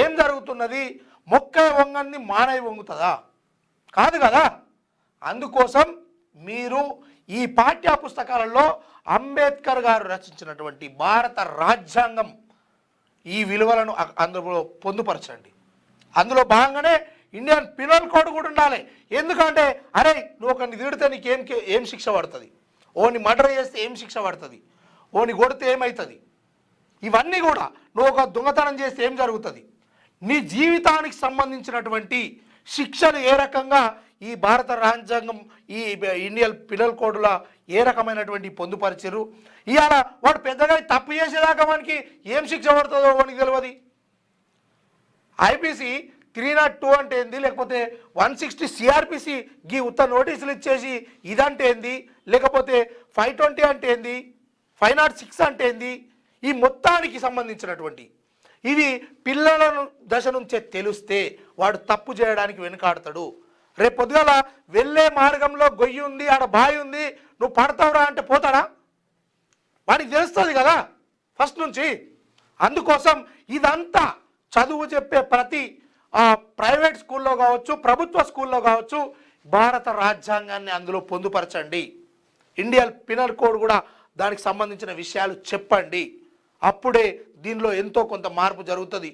B: ఏం జరుగుతున్నది, మొక్క వంగని మానవి వంగుతుందా? కాదు కదా. అందుకోసం మీరు ఈ పాఠ్య పుస్తకాలలో అంబేద్కర్ గారు రచించినటువంటి భారత రాజ్యాంగం ఈ విలువలను అందులో పొందుపరచండి. అందులో భాగంగానే ఇండియన్ పినల్ కోడ్ కూడా ఉండాలి. ఎందుకంటే అరే నువ్వు ఒకరిని తిడితే నీకు ఏం శిక్ష పడుతుంది, ఓని మర్డర్ చేస్తే ఏం శిక్ష పడుతుంది, ఓని కొడితే ఏమవుతుంది, ఇవన్నీ కూడా నువ్వు ఒక దొంగతనం చేస్తే ఏం జరుగుతుంది, నీ జీవితానికి సంబంధించినటువంటి శిక్షలు ఏ రకంగా ఈ భారత రాజ్యాంగం ఈ ఇండియన్ పినల్ కోడ్లో ఏ రకమైనటువంటి పొందుపరిచారు. ఇవాళ వాడు పెద్దగా తప్పు చేసేదాకా వానికి ఏం శిక్ష పడుతుందో వానికి తెలియదు. ఐపీసీ 302 అంటే ఏంది, లేకపోతే 160 సిఆర్పిసి గీ ఉత్త నోటీసులు ఇచ్చేసి ఇదంటే ఏంది, లేకపోతే 520 అంటే ఏంది, 506 అంటే ఏంది, ఈ మొత్తానికి సంబంధించినటువంటి ఇవి పిల్లలను దశ నుంచే తెలిస్తే వాడు తప్పు చేయడానికి వెనుకాడతాడు. రేపు పొద్దుగాల వెళ్ళే మార్గంలో గొయ్యి ఉంది, ఆడ బావి ఉంది, నువ్వు పడతావురా అంటే పోతాడా? వాడికి తెలుస్తుంది కదా ఫస్ట్ నుంచి. అందుకోసం ఇదంతా చదువు చెప్పే ప్రతి ప్రైవేట్ స్కూల్లో కావచ్చు, ప్రభుత్వ స్కూల్లో కావచ్చు, భారత రాజ్యాంగాన్ని అందులో పొందుపరచండి. ఇండియన్ పినల్ కోడ్ కూడా దానికి సంబంధించిన విషయాలు చెప్పండి. అప్పుడే దీనిలో ఎంతో కొంత మార్పు జరుగుతుంది.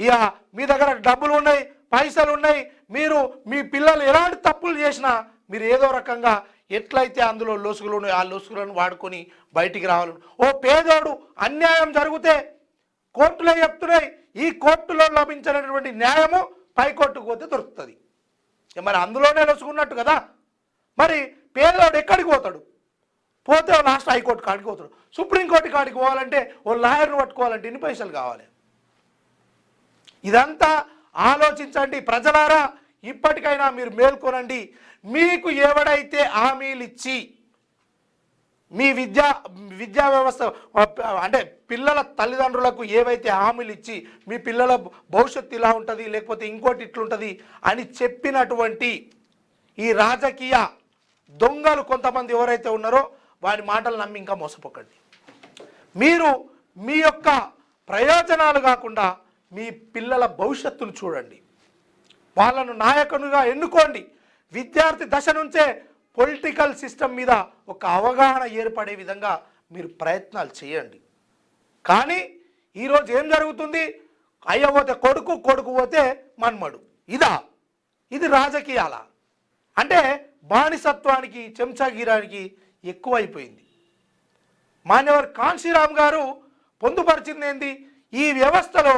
B: ఇక మీ దగ్గర డబ్బులు ఉన్నాయి, పైసలు ఉన్నాయి, మీరు మీ పిల్లలు ఎలాంటి తప్పులు చేసినా మీరు ఏదో రకంగా ఎట్లయితే అందులో లొసుగులు ఉన్నాయి ఆ లొసుగులను వాడుకొని బయటికి రావాలి. ఓ పేదోడు అన్యాయం జరిగితే కోర్టులో చెప్తున్నాయి, ఈ కోర్టులో లభించినటువంటి న్యాయము పై కోర్టుకు పోతే దొరుకుతుంది. మరి అందులోనే లొసుగున్నట్టు కదా. మరి పేదవాడు ఎక్కడికి పోతాడు? పోతే లాస్ట్ హైకోర్టు కాడికి పోతాడు. సుప్రీంకోర్టు కాడికి పోవాలంటే ఓ లాయర్ను పట్టుకోవాలంటే ఎన్ని పైసలు కావాలి? ఇదంతా ఆలోచించండి ప్రజలారా. ఇప్పటికైనా మీరు మేల్కొనండి. మీకు ఎవడైతే హామీలు ఇచ్చి మీ విద్యా వ్యవస్థ అంటే పిల్లల తల్లిదండ్రులకు ఏవైతే హామీలు ఇచ్చి మీ పిల్లల భవిష్యత్తు ఇలా ఉంటుంది లేకపోతే ఇంకోటి ఇట్లుంటుంది అని చెప్పినటువంటి ఈ రాజకీయ దొంగలు కొంతమంది ఎవరైతే ఉన్నారో వారి మాటలు నమ్మి ఇంకా మోసపోకండి. మీరు మీ యొక్క ప్రయోజనాలు కాకుండా మీ పిల్లల భవిష్యత్తును చూడండి. వాళ్ళను నాయకునిగా ఎన్నుకోండి. విద్యార్థి దశ నుంచే పొలిటికల్ సిస్టమ్ మీద ఒక అవగాహన ఏర్పడే విధంగా మీరు ప్రయత్నాలు చేయండి. కానీ ఈరోజు ఏం జరుగుతుంది? అయ్య పోతే కొడుకు, కొడుకు పోతే మన్మడు. ఇది రాజకీయాల అంటే బానిసత్వానికి చెంచాగిరానికి ఎక్కువైపోయింది. మాన్యవర్ కాంశీరామ్ గారు పొందుపరిచింది ఏంది? ఈ వ్యవస్థలో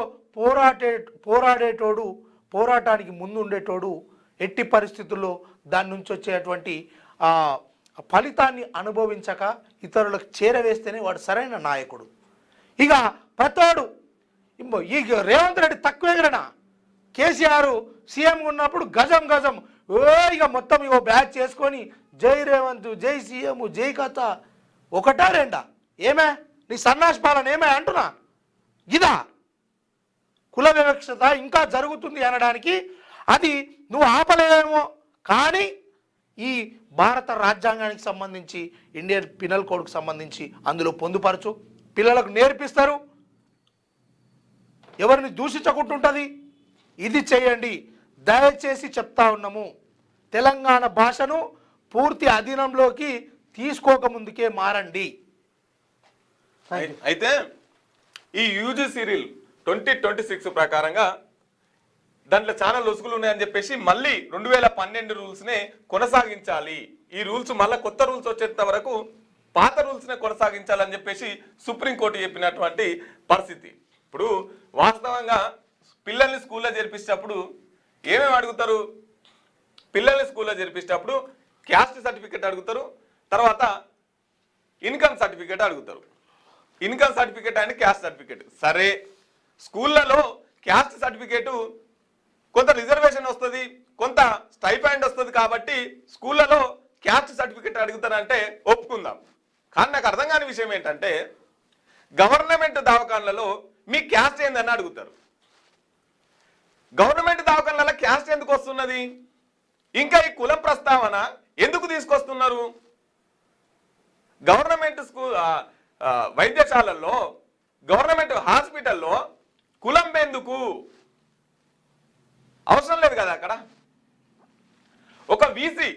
B: పోరాడేటోడు, పోరాటానికి ముందు ఉండేటోడు ఎట్టి పరిస్థితుల్లో దాని నుంచి వచ్చేటువంటి ఫలితాన్ని అనుభవించక ఇతరులకు చేరవేస్తేనే వాడు సరైన నాయకుడు. ఇక ప్రతోడు ఈ రేవంత్ రెడ్డి తక్కువేగరనా? కేసీఆర్ సీఎం ఉన్నప్పుడు గజం గజం ఇక మొత్తం ఇగో బ్యాచ్ చేసుకొని జై రేవంత్, జై సీఎం, జై కథ ఒకటా రెండా? ఏమే నీ సన్నాసి పాలన ఏమే అంటున్నా? ఇదా కుల వివక్షత ఇంకా జరుగుతుంది అనడానికి అది నువ్వు ఆపలేదేమో. కానీ ఈ భారత రాజ్యాంగానికి సంబంధించి ఇండియన్ పినల్ కోడ్కు సంబంధించి అందులో పొందుపరచు, పిల్లలకు నేర్పిస్తారు, ఎవరిని దూషించకుంటుంటుంది. ఇది చేయండి. దయచేసి చెప్తా ఉన్నాము, తెలంగాణ భాషను పూర్తి అధీనంలోకి తీసుకోకముందుకే మారండి.
A: అయితే ఈ యూజీ సీరియల్ 2026 ప్రకారంగా దాంట్లో చాలా లొసుగులు ఉన్నాయని చెప్పేసి మళ్ళీ 2012 రూల్స్నే కొనసాగించాలి. ఈ రూల్స్ మళ్ళీ కొత్త రూల్స్ వచ్చేంత వరకు పాత రూల్స్నే కొనసాగించాలని చెప్పేసి సుప్రీంకోర్టు చెప్పినటువంటి పరిస్థితి. ఇప్పుడు వాస్తవంగా పిల్లల్ని స్కూల్లో చేర్పించేటప్పుడు ఏమేమి అడుగుతారు? పిల్లల్ని స్కూల్లో చేర్పించేటప్పుడు క్యాస్ట్ సర్టిఫికేట్ అడుగుతారు, తర్వాత ఇన్కమ్ సర్టిఫికేట్ అడుగుతారు. Income certificate and caste certificate. సరే, స్కూళ్ళలో క్యాస్ట్ సర్టిఫికేటు కొంత రిజర్వేషన్ వస్తుంది, కొంత స్టైఫండ్ వస్తుంది కాబట్టి స్కూళ్ళలో క్యాస్ట్ సర్టిఫికేట్ అడుగుతారంటే ఒప్పుకుందాం. కానీ నాకు అర్థం కాని విషయం ఏంటంటే గవర్నమెంట్ దవాఖాన్లలో మీ క్యాస్ట్ ఏందని అడుగుతారు. గవర్నమెంట్ దవాఖాన్లలో క్యాస్ట్ ఎందుకు వస్తున్నది? ఇంకా ఈ కుల ప్రస్తావన ఎందుకు తీసుకొస్తున్నారు? గవర్నమెంట్ వైద్యశాలల్లో, గవర్నమెంట్ హాస్పిటల్లో కులం ఎందుకు అవసరం లేదు కదా. అక్కడ ఒక వీసీ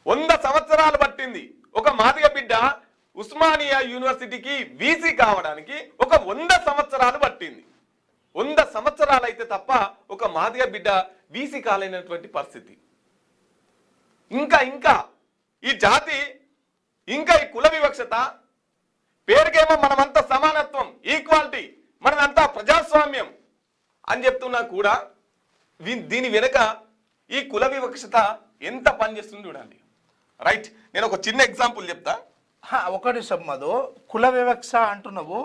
A: 100 సంవత్సరాలు పట్టింది. ఒక మాదిగ బిడ్డ ఉస్మానియా యూనివర్సిటీకి వీసీ కావడానికి ఒక 100 సంవత్సరాలు పట్టింది. 100 సంవత్సరాలు అయితే తప్ప ఒక మాదిగ బిడ్డ వీసీ కాలేనటువంటి పరిస్థితి. ఇంకా ఈ జాతి, ఇంకా ఈ కుల వివక్షత, పేరుకేమో మనమంతా సమానత్వం, ఈక్వాలిటీ, మనదంతా ప్రజాస్వామ్యం అని చెప్తున్నా కూడా దీని వెనుక ఈ కుల వివక్షత ఎంత పనిచేస్తుంది చూడండి. రైట్, నేను ఒక చిన్న ఎగ్జాంపుల్ చెప్తా.
B: ఒకటి మధు, కుల వివక్ష అంటున్నావు.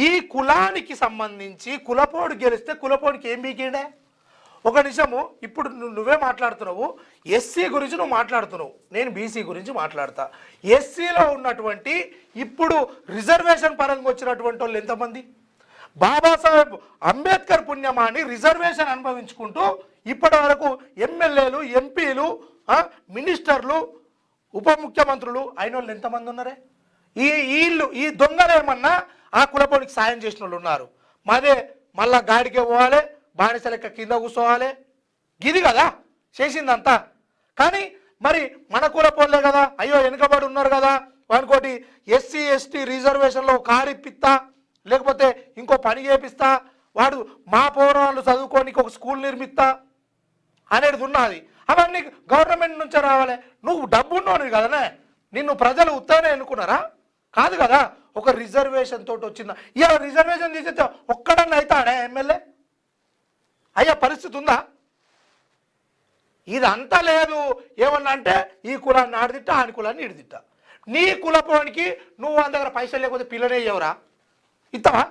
B: ఈ కులానికి సంబంధించి కులపోడు గెలిస్తే కులపోడికి ఏం బీకేడే? ఒక నిజము. ఇప్పుడు నువ్వే మాట్లాడుతున్నావు, ఎస్సీ గురించి నువ్వు మాట్లాడుతున్నావు, నేను బీసీ గురించి మాట్లాడతా. ఎస్సీలో ఉన్నటువంటి ఇప్పుడు రిజర్వేషన్ పరంగా వచ్చినటువంటి వాళ్ళు ఎంతమంది? బాబాసాహెబ్ అంబేద్కర్ పుణ్యమాని రిజర్వేషన్ అనుభవించుకుంటూ ఇప్పటి వరకు ఎమ్మెల్యేలు, ఎంపీలు, మినిస్టర్లు, ఉప ముఖ్యమంత్రులు అయిన వాళ్ళు ఎంతమంది ఉన్నారే? ఈ దొంగలు ఏమన్నా ఆ కులపోడికి సాయం చేసిన వాళ్ళు ఉన్నారు. మాదే మళ్ళా గాడికే పోవాలి, బానిస లెక్క కింద కూర్చోవాలి. గిది కదా చేసిందంతా. కానీ మరి మన కులపోలే కదా, అయ్యో వెనుకబడి ఉన్నారు కదా, వానికోటి ఎస్సీ ఎస్టీ రిజర్వేషన్లో కారు ఇప్పిస్తా, లేకపోతే ఇంకో పని చేపిస్తా, వాడు మా పౌరాలు చదువుకోనికి ఒక స్కూల్ నిర్మిస్తా అనేది ఉన్నది. అవన్నీ గవర్నమెంట్ నుంచే రావాలి. నువ్వు డబ్బు ఉన్నోనివి కదనే, నిన్ను ప్రజలు ఉత్తగానే ఎన్నుకున్నారా? కాదు కదా. ఒక రిజర్వేషన్ తోటి వచ్చిందా? ఇలా రిజర్వేషన్ తీసేస్తే ఒక్కడన్నా అవుతాడే ఎమ్మెల్యే? అయ్యా పరిస్థితి ఉందా? ఇదంతా లేదు. ఏమన్నా అంటే ఈ కులాన్ని ఆడిదిట్ట, ఆని కులాన్ని ఇడిదిట్ట. నీ కులపోనికి నువ్వు వాళ్ళ దగ్గర పైసలు లేకపోతే పిల్లనే ఎవరా ఇస్తావా?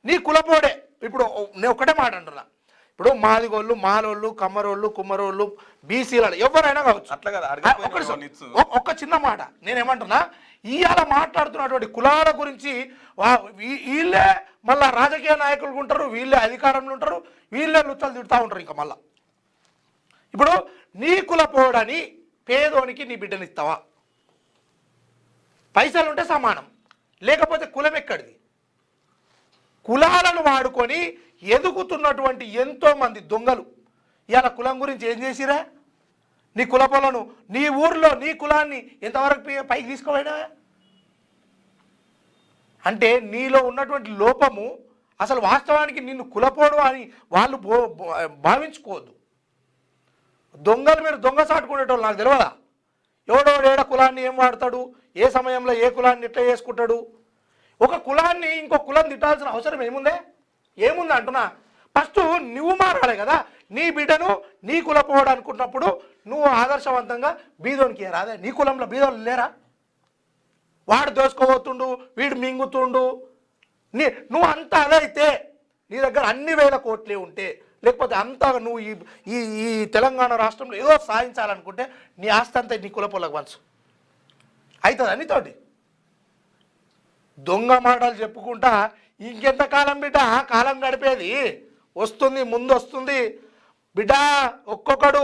B: నీ కులపోడే. ఇప్పుడు నేను ఒకటే మాట అంటున్నా, ఇప్పుడు మాదిగోళ్ళు, మాలోళ్ళు, కమ్మరోళ్ళు, కుమ్మరోళ్ళు, బీసీలు ఎవరైనా కావచ్చు.
A: అట్లా కదా
B: ఒక్క చిన్న మాట నేనేమంటున్నా, ఇవాళ మాట్లాడుతున్నటువంటి కులాల గురించి వీళ్ళే మళ్ళా రాజకీయ నాయకులు ఉంటారు, వీళ్ళే అధికారంలో ఉంటారు, వీళ్ళే లుచ్చలు తిడుతూ ఉంటారు. ఇంకా మళ్ళా ఇప్పుడు నీ కులపోడని పేదోనికి నీ బిడ్డని ఇస్తావా? పైసలు ఉంటే సమానం, లేకపోతే కులం ఎక్కడిది? కులాలను వాడుకొని ఎదుగుతున్నటువంటి ఎంతోమంది దొంగలు ఇవాళ కులం గురించి ఏం చేసిరా? నీ కులపోలను, నీ ఊర్లో నీ కులాన్ని ఎంతవరకు పైకి తీసుకోవడా? అంటే నీలో ఉన్నటువంటి లోపము అసలు వాస్తవానికి నిన్ను కులపోడు అని వాళ్ళు భావించుకోవద్దు. దొంగలు మీరు దొంగ సాటుకునేటోళ్ళు నాకు తెలియదా? ఎవడోడు ఏడ కులాన్ని ఏం వాడతాడు, ఏ సమయంలో ఏ కులాన్ని ఎట్లా చేసుకుంటాడు? ఒక కులాన్ని ఇంకో కులం తిట్టాల్సిన అవసరం ఏముంది అంటున్నా. ఫస్ట్ నువ్వు మారాలి కదా. నీ బిడ్డను నీ కులపోవడం అనుకున్నప్పుడు నువ్వు ఆదర్శవంతంగా బీదోనికి రాదే? నీ కులంలో బీదోళ్ళు లేరా? వాడు దోసుకోబోతుండు, వీడు మింగుతుండు. నువ్వు అంతా అదైతే నీ దగ్గర అన్ని వేల కోట్లే ఉంటే, లేకపోతే అంతా నువ్వు ఈ తెలంగాణ రాష్ట్రంలో ఏదో సాధించాలనుకుంటే నీ ఆస్తి అంతా నీ కులపోళ్ళకు పంచు అవుతుంది అన్నితోటి. దొంగ మాటలు చెప్పుకుంటా ఇంకెంతకాలం బిడ్డ కాలం గడిపేది? వస్తుంది, ముందు వస్తుంది బిడ్డ. ఒక్కొక్కడు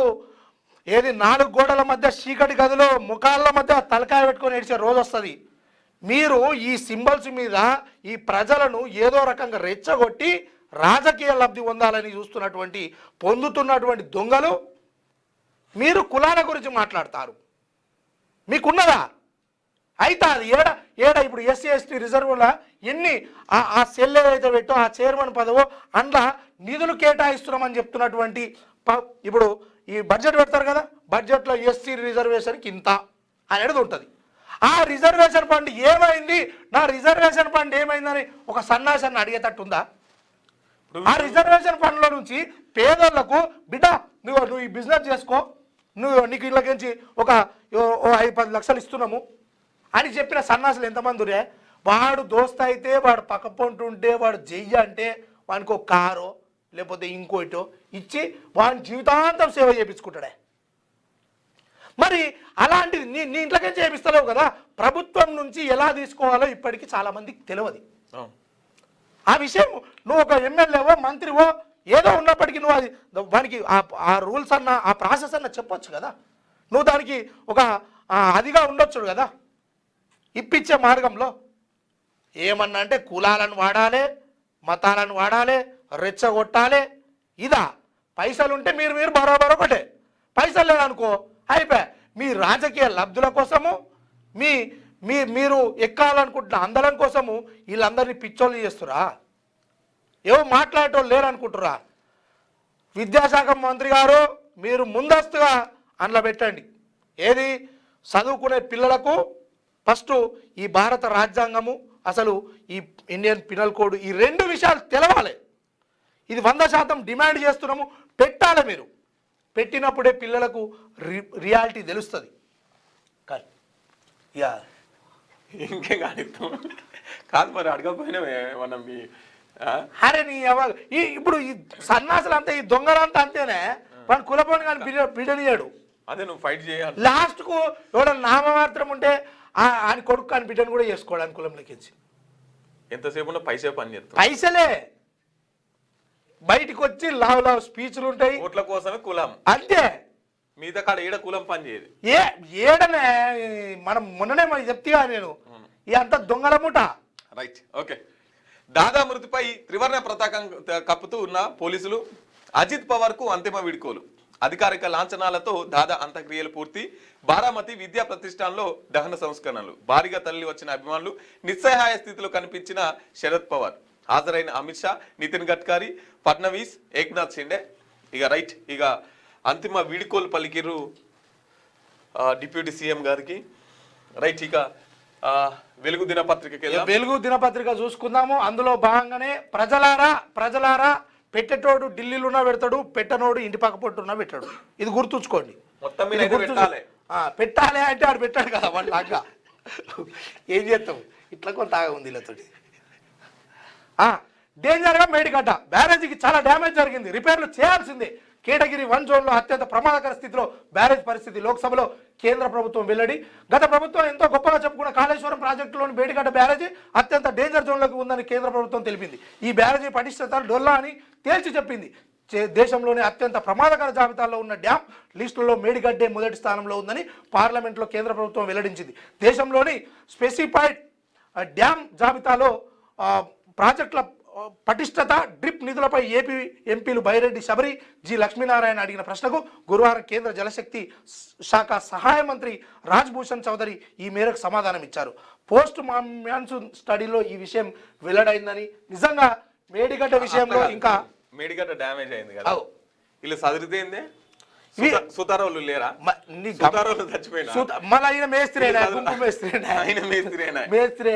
B: ఏది 4 గోడల మధ్య చీకటి గదిలో ముఖాల మధ్య తలకాయ పెట్టుకొని ఏడ్చే రోజు వస్తుంది. మీరు ఈ సింబల్స్ మీద ఈ ప్రజలను ఏదో రకంగా రెచ్చగొట్టి రాజకీయ లబ్ధి పొందాలని పొందుతున్నటువంటి దొంగలు మీరు కులాల గురించి మాట్లాడతారు. మీకున్నదా? అయితే అది ఏడ ఇప్పుడు ఎస్సీ ఎస్టీ రిజర్వ్లో ఎన్ని ఆ సెల్ ఏదైతే పెట్టో ఆ చైర్మన్ పదవో అందులో నిధులు కేటాయిస్తున్నామని చెప్తున్నటువంటి ఇప్పుడు ఈ బడ్జెట్ పెడతారు కదా, బడ్జెట్లో ఎస్సీ రిజర్వేషన్కి ఇంత అనేది ఉంటుంది. ఆ రిజర్వేషన్ ఫండ్ ఏమైంది, నా రిజర్వేషన్ ఫండ్ ఏమైందని ఒక సన్నాసాన్ని అడిగేటట్టుందా? ఆ రిజర్వేషన్ ఫండ్లో నుంచి పేదోళ్లకు బిడ్డ నువ్వు ఈ బిజినెస్ చేసుకో, నీకు ఇళ్ళకించి ఒక 5-10 లక్షలు ఇస్తున్నాము అని చెప్పిన సన్నాసులు ఎంతమంది రే? వాడు దోస్త్ అయితే వాడు పక్కపొంటుంటే వాడు చెయ్యి అంటే వానికి ఒక కారో లేకపోతే ఇంకోటో ఇచ్చి వాడిని జీవితాంతం సేవ చేయించుకుంటాడే. మరి అలాంటిది నీ ఇంట్లోకే చేపిస్తలేవు కదా. ప్రభుత్వం నుంచి ఎలా తీసుకోవాలో ఇప్పటికీ చాలామందికి తెలియదు. ఆ విషయం నువ్వు ఒక ఎమ్మెల్యేవో మంత్రివో ఏదో ఉన్నప్పటికీ నువ్వు అది వానికి ఆ రూల్స్ అన్న ఆ ప్రాసెస్ అన్న చెప్పొచ్చు కదా. నువ్వు దానికి ఒక అదిగా ఉండొచ్చు కదా ఇప్పించే మార్గంలో. ఏమన్నా అంటే కులాలను వాడాలి, మతాలను వాడాలి, రెచ్చగొట్టాలి. ఇదా పైసలు ఉంటే మీరు బరోబర్ ఒకటే, పైసలు లేదనుకో అయిపోయా. మీ రాజకీయ లబ్ధుల కోసము మీరు ఎక్కాలనుకుంటున్న అందలం కోసము వీళ్ళందరినీ పిచ్చోళ్ళు చేస్తురా? ఏవో మాట్లాడేటోళ్ళు లేరనుకుంటురా? విద్యాశాఖ మంత్రి గారు మీరు ముందస్తుగా అందులో పెట్టండి. ఏది చదువుకునే పిల్లలకు ఫస్ట్ ఈ భారత రాజ్యాంగము, అసలు ఈ ఇండియన్ పినల్ కోడ్, ఈ 2 విషయాలు తెలవాలి. ఇది 100% డిమాండ్ చేస్తున్నాము. పెట్టాలి. మీరు పెట్టినప్పుడే పిల్లలకు రియాలిటీ తెలుస్తుంది. కానీ
A: ఇంకే కానీ కాదు మరి అడగకపోయినా మనం
B: అరే నీ ఇప్పుడు ఈ సన్నాసులు అంతా ఈ దొంగలంతా అంతేనే. వాడు కులపోని కానీ బిడ్డనియాడు.
A: అదే నువ్వు ఫైట్ చేయాలి.
B: లాస్ట్కు ఎవడన్నా నామమాత్రం ఉంటే ఆయన కొడుకు కానీ బిడ్డను కూడా చేసుకోవడానికి కులం లెక్కించి
A: ఎంతసేపు పైసే పని చేస్తాం.
B: పైసలే బయటికి వచ్చి లావు స్పీచ్లు ఉంటాయి.
A: ఓట్ల కోసమే కులం
B: అంతే.
A: మిగతా కాడ ఏడ కులం పని చేయదు.
B: ఏడనే మనం మొన్ననే మరి చెప్తా నేను అంత దొంగల ముఠ.
A: Right, okay. దాదా మృతిపై త్రివర్ణ పతాకం కప్పుతూ ఉన్న పోలీసులు. అజిత్ పవార్ కు అంతిమ వీడ్కోలు. అధికారిక లాంఛనాలతో దాదా అంత్యక్రియలు పూర్తి. బారామతి విద్యా ప్రతిష్టాన్లో దహన సంస్కరణలు. భారీగా తరలి వచ్చిన అభిమానులు. నిస్సహాయ స్థితిలో కనిపించిన శరద్ పవార్. హాజరైన అమిత్ షా, నితిన్ గడ్కరీ, ఫడ్నవీస్, ఏక్నాథ్ షిండే. ఇక అంతిమ వీడ్కోలు పలికిరు డిప్యూటీ సీఎం గారికి. రైట్, ఇక వెలుగు దినపత్రిక చూసుకుందాము.
B: అందులో భాగంగానే ప్రజలారా పెట్టేటోడు ఢిల్లీలో ఉన్నా పెడతాడు, పెట్టనోడు ఇంటి పక్క పొట్టున్నా పెట్టాడు. ఇది గుర్తుంచుకోండి.
A: మొత్తం మీద అయితే పెట్టాలి.
B: పెట్టాలి అంటే ఆడు పెట్టాడు కదా వాడు లాగా. ఏం చేస్తాం, ఇట్లా కొంత ఆగా ఉంది వీళ్ళతోటి. డేంజర్గా మేడిగడ్డ బ్యారేజీకి చాలా డ్యామేజ్ జరిగింది, రిపేర్లు చేయాల్సిందే. కేటగిరీ 1 జోన్లో అత్యంత ప్రమాదకర స్థితిలో బ్యారేజ్ పరిస్థితి. లోక్సభలో కేంద్ర ప్రభుత్వం వెల్లడి. గత ప్రభుత్వం ఎంతో గొప్పగా చెప్పుకున్న కాళేశ్వరం ప్రాజెక్టులోని మేడిగడ్డ బ్యారేజీ అత్యంత డేంజర్ జోన్లోకి ఉందని కేంద్ర ప్రభుత్వం తెలిపింది. ఈ బ్యారేజీ పటిష్టత డొల్లా అని తేల్చి చెప్పింది. దేశంలోని అత్యంత ప్రమాదకర జాబితాలో ఉన్న డ్యామ్ లిస్టులో మేడిగడ్డే మొదటి స్థానంలో ఉందని పార్లమెంట్లో కేంద్ర ప్రభుత్వం వెల్లడించింది. దేశంలోని స్పెసిఫైడ్ డ్యామ్ జాబితాలో ప్రాజెక్టుల పటిష్టత, డ్రిప్ నిధులపై ఏపీ ఎంపీలు బైరెడ్డి శబరి, జి లక్ష్మీనారాయణ అడిగిన ప్రశ్నకు గురువారం కేంద్ర జలశక్తి శాఖ సహాయ మంత్రి రాజ్భూషణ్ చౌదరి ఈ మేరకు సమాధానం ఇచ్చారు. పోస్ట్ మాన్సూన్ స్టడీలో ఈ విషయం వెల్లడైందని. నిజంగా మేడిగడ్డ విషయంలో ఇంకా
A: మేడిగడ్డ డ్యామేజ్ అయింది కదా, వీళ్ళు సదిరితేందే సుతారోళ్ళు లేరా?
B: మళ్ళీ ఆయన మేస్త్రేనా, మేస్త్రే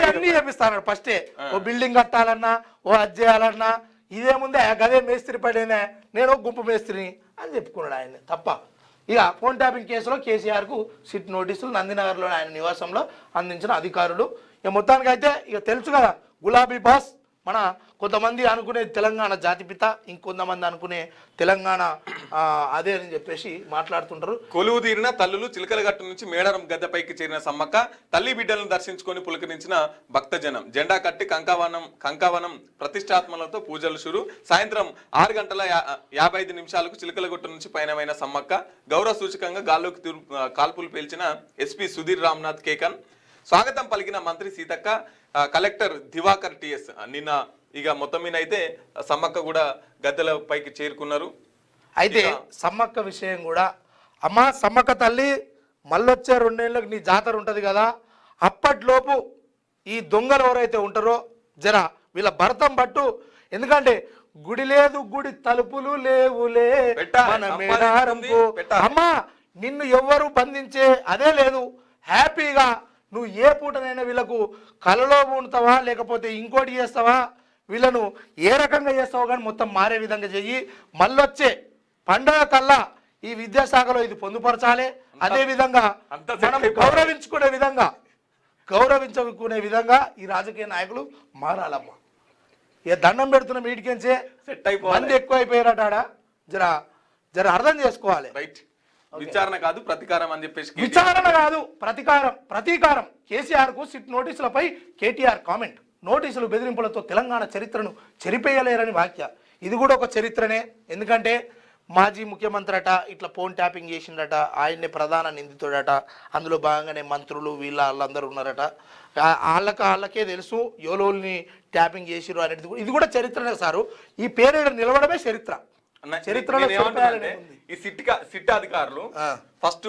B: అన్ని చేపిస్తాడు. ఫస్టే ఓ బిల్డింగ్ కట్టాలన్నా, ఓ అది చేయాలన్నా ఇదేముందే గదే మేస్త్రి పడేనే, నేను గుంపు మేస్త్రిని అని చెప్పుకున్నాడు ఆయన తప్ప. ఇక ఫోన్ ట్యాపింగ్ కేసులో కేసీఆర్కు సిట్ నోటీసులు నందినగర్లో ఆయన నివాసంలో అందించిన అధికారులు. ఇక మొత్తానికి అయితే ఇక తెలుసు కదా, గులాబీ బాస్ మన కొంతమంది అనుకునే తెలంగాణ జాతిపిత, ఇంకొంతమంది అనుకునే తెలంగాణ అదే అని చెప్పేసి మాట్లాడుతుంటారు.
A: కొలువు తీరిన తల్లులు చిలకలగట్టు నుంచి మేడారం గద్దెపైకి చేరిన సమ్మక్క, తల్లి బిడ్డలను దర్శించుకొని పులకరించిన భక్తజనం, జెండా కట్టి కంకావనం ప్రతిష్టాత్మలతో పూజలు షురు. సాయంత్రం 6:55 చిలకలగట్టు నుంచి పయనమైన సమ్మక్క, గౌరవ సూచకంగా గాల్లోకి కాల్పులు పేల్చిన ఎస్పీ సుధీర్ రామ్నాథ్ కేకన్, స్వాగతం పలికిన మంత్రి సీతక్క, కలెక్టర్ దివాకర్ టిఎస్. నిన్న ఇక మొత్తం మీద అయితే సమ్మక్క కూడా గద్దెల పైకి చేరుకున్నారు.
B: అయితే సమ్మక్క విషయం కూడా, అమ్మ సమ్మక్క తల్లి మళ్ళొచ్చే 2 ఏళ్ళకి నీ జాతర ఉంటుంది కదా, అప్పట్లోపు ఈ దొంగలు ఎవరైతే ఉంటారో జర వీళ్ళ భర్తం పట్టు. ఎందుకంటే గుడి లేదు, గుడి తలుపులు లేవులే మన మేడారంకు. అమ్మా నిన్ను ఎవ్వరు బంధించే అదే లేదు. హ్యాపీగా నువ్వు ఏ పూటనైనా వీళ్ళకు కలలో ఉంటావా, లేకపోతే ఇంకోటి చేస్తావా, వీళ్ళను ఏ రకంగా చేస్తావో కానీ మొత్తం మారే విధంగా చెయ్యి. మళ్ళొచ్చే పండుగ కల్లా ఈ విద్యాశాఖలో ఇది పొందుపరచాలి. అదేవిధంగా మనం గౌరవించుకునే విధంగా ఈ రాజకీయ నాయకులు మారాలమ్మా. ఇక దండం పెడుతున్న మీటికెంచే మంది ఎక్కువ అయిపోయారట. జర అర్థం చేసుకోవాలి.
A: రైట్, విచారణ కాదు ప్రతీకారం అని చెప్పేసి.
B: విచారణ కాదు ప్రతీకారం. కేసీఆర్ కు సిట్ నోటీసులపై కేటీఆర్ కామెంట్. నోటీసులు బెదిరింపులతో తెలంగాణ చరిత్రను చెరిపేయలేరని వ్యాఖ్య. ఇది కూడా ఒక చరిత్రనే. ఎందుకంటే మాజీ ముఖ్యమంత్రి అట ఇట్లా ఫోన్ ట్యాపింగ్ చేసిండట, ఆయన్నే ప్రధాన నిందితుడట. అందులో భాగంగానే మంత్రులు వాళ్ళందరూ ఉన్నారట. వాళ్ళకే తెలుసు యోలోల్ని ట్యాపింగ్ చేసిరు అనేది. ఇది కూడా చరిత్రనే సారు. ఈ పేరు నిలవడమే చరిత్ర.
A: చరిత్రలో ఈ సిట్ అధికారులు ఫస్ట్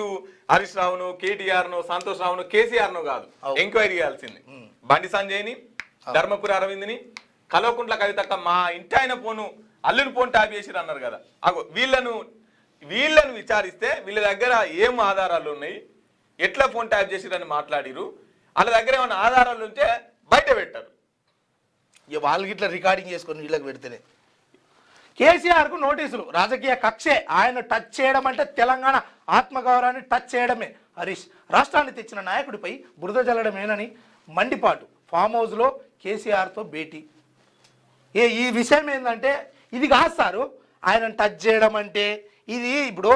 A: హరీష్ రావును, కేటీఆర్ ను, సంతోష్ రావును, కేసీఆర్ ను కాదు ఎంక్వైరీ చేయాల్సింది. బండి సంజయ్ని, ధర్మపురి అరవింద్ని, కల్వకుంట్ల కవితక్క మా ఇంటి ఆయన ఫోను అల్లుని ఫోన్ ట్యాప్ చేసిరు అన్నారు కదా. అగో వీళ్ళను విచారిస్తే వీళ్ళ దగ్గర ఏం ఆధారాలు ఉన్నాయి, ఎట్లా ఫోన్ ట్యాప్ చేసిరని మాట్లాడిరు. వాళ్ళ దగ్గర ఏమైనా ఆధారాలు ఉంటే బయట పెట్టారు.
B: ఇక వాళ్ళకి ఇట్లా రికార్డింగ్ చేసుకొని వీళ్ళకి పెడితేనే. కేసీఆర్కు నోటీసులు రాజకీయ కక్షే. ఆయన టచ్ చేయడం అంటే తెలంగాణ ఆత్మగౌరవాన్ని టచ్ చేయడమే. హరీష్ రాష్ట్రాన్ని తెచ్చిన నాయకుడిపై బురద జల్లడమేనని మండిపాటు. ఫామ్ హౌస్లో కేసీఆర్తో భేటీ. ఈ విషయం ఏంటంటే ఇది కాదు సారు ఆయనను టచ్ చేయడం అంటే. ఇది ఇప్పుడు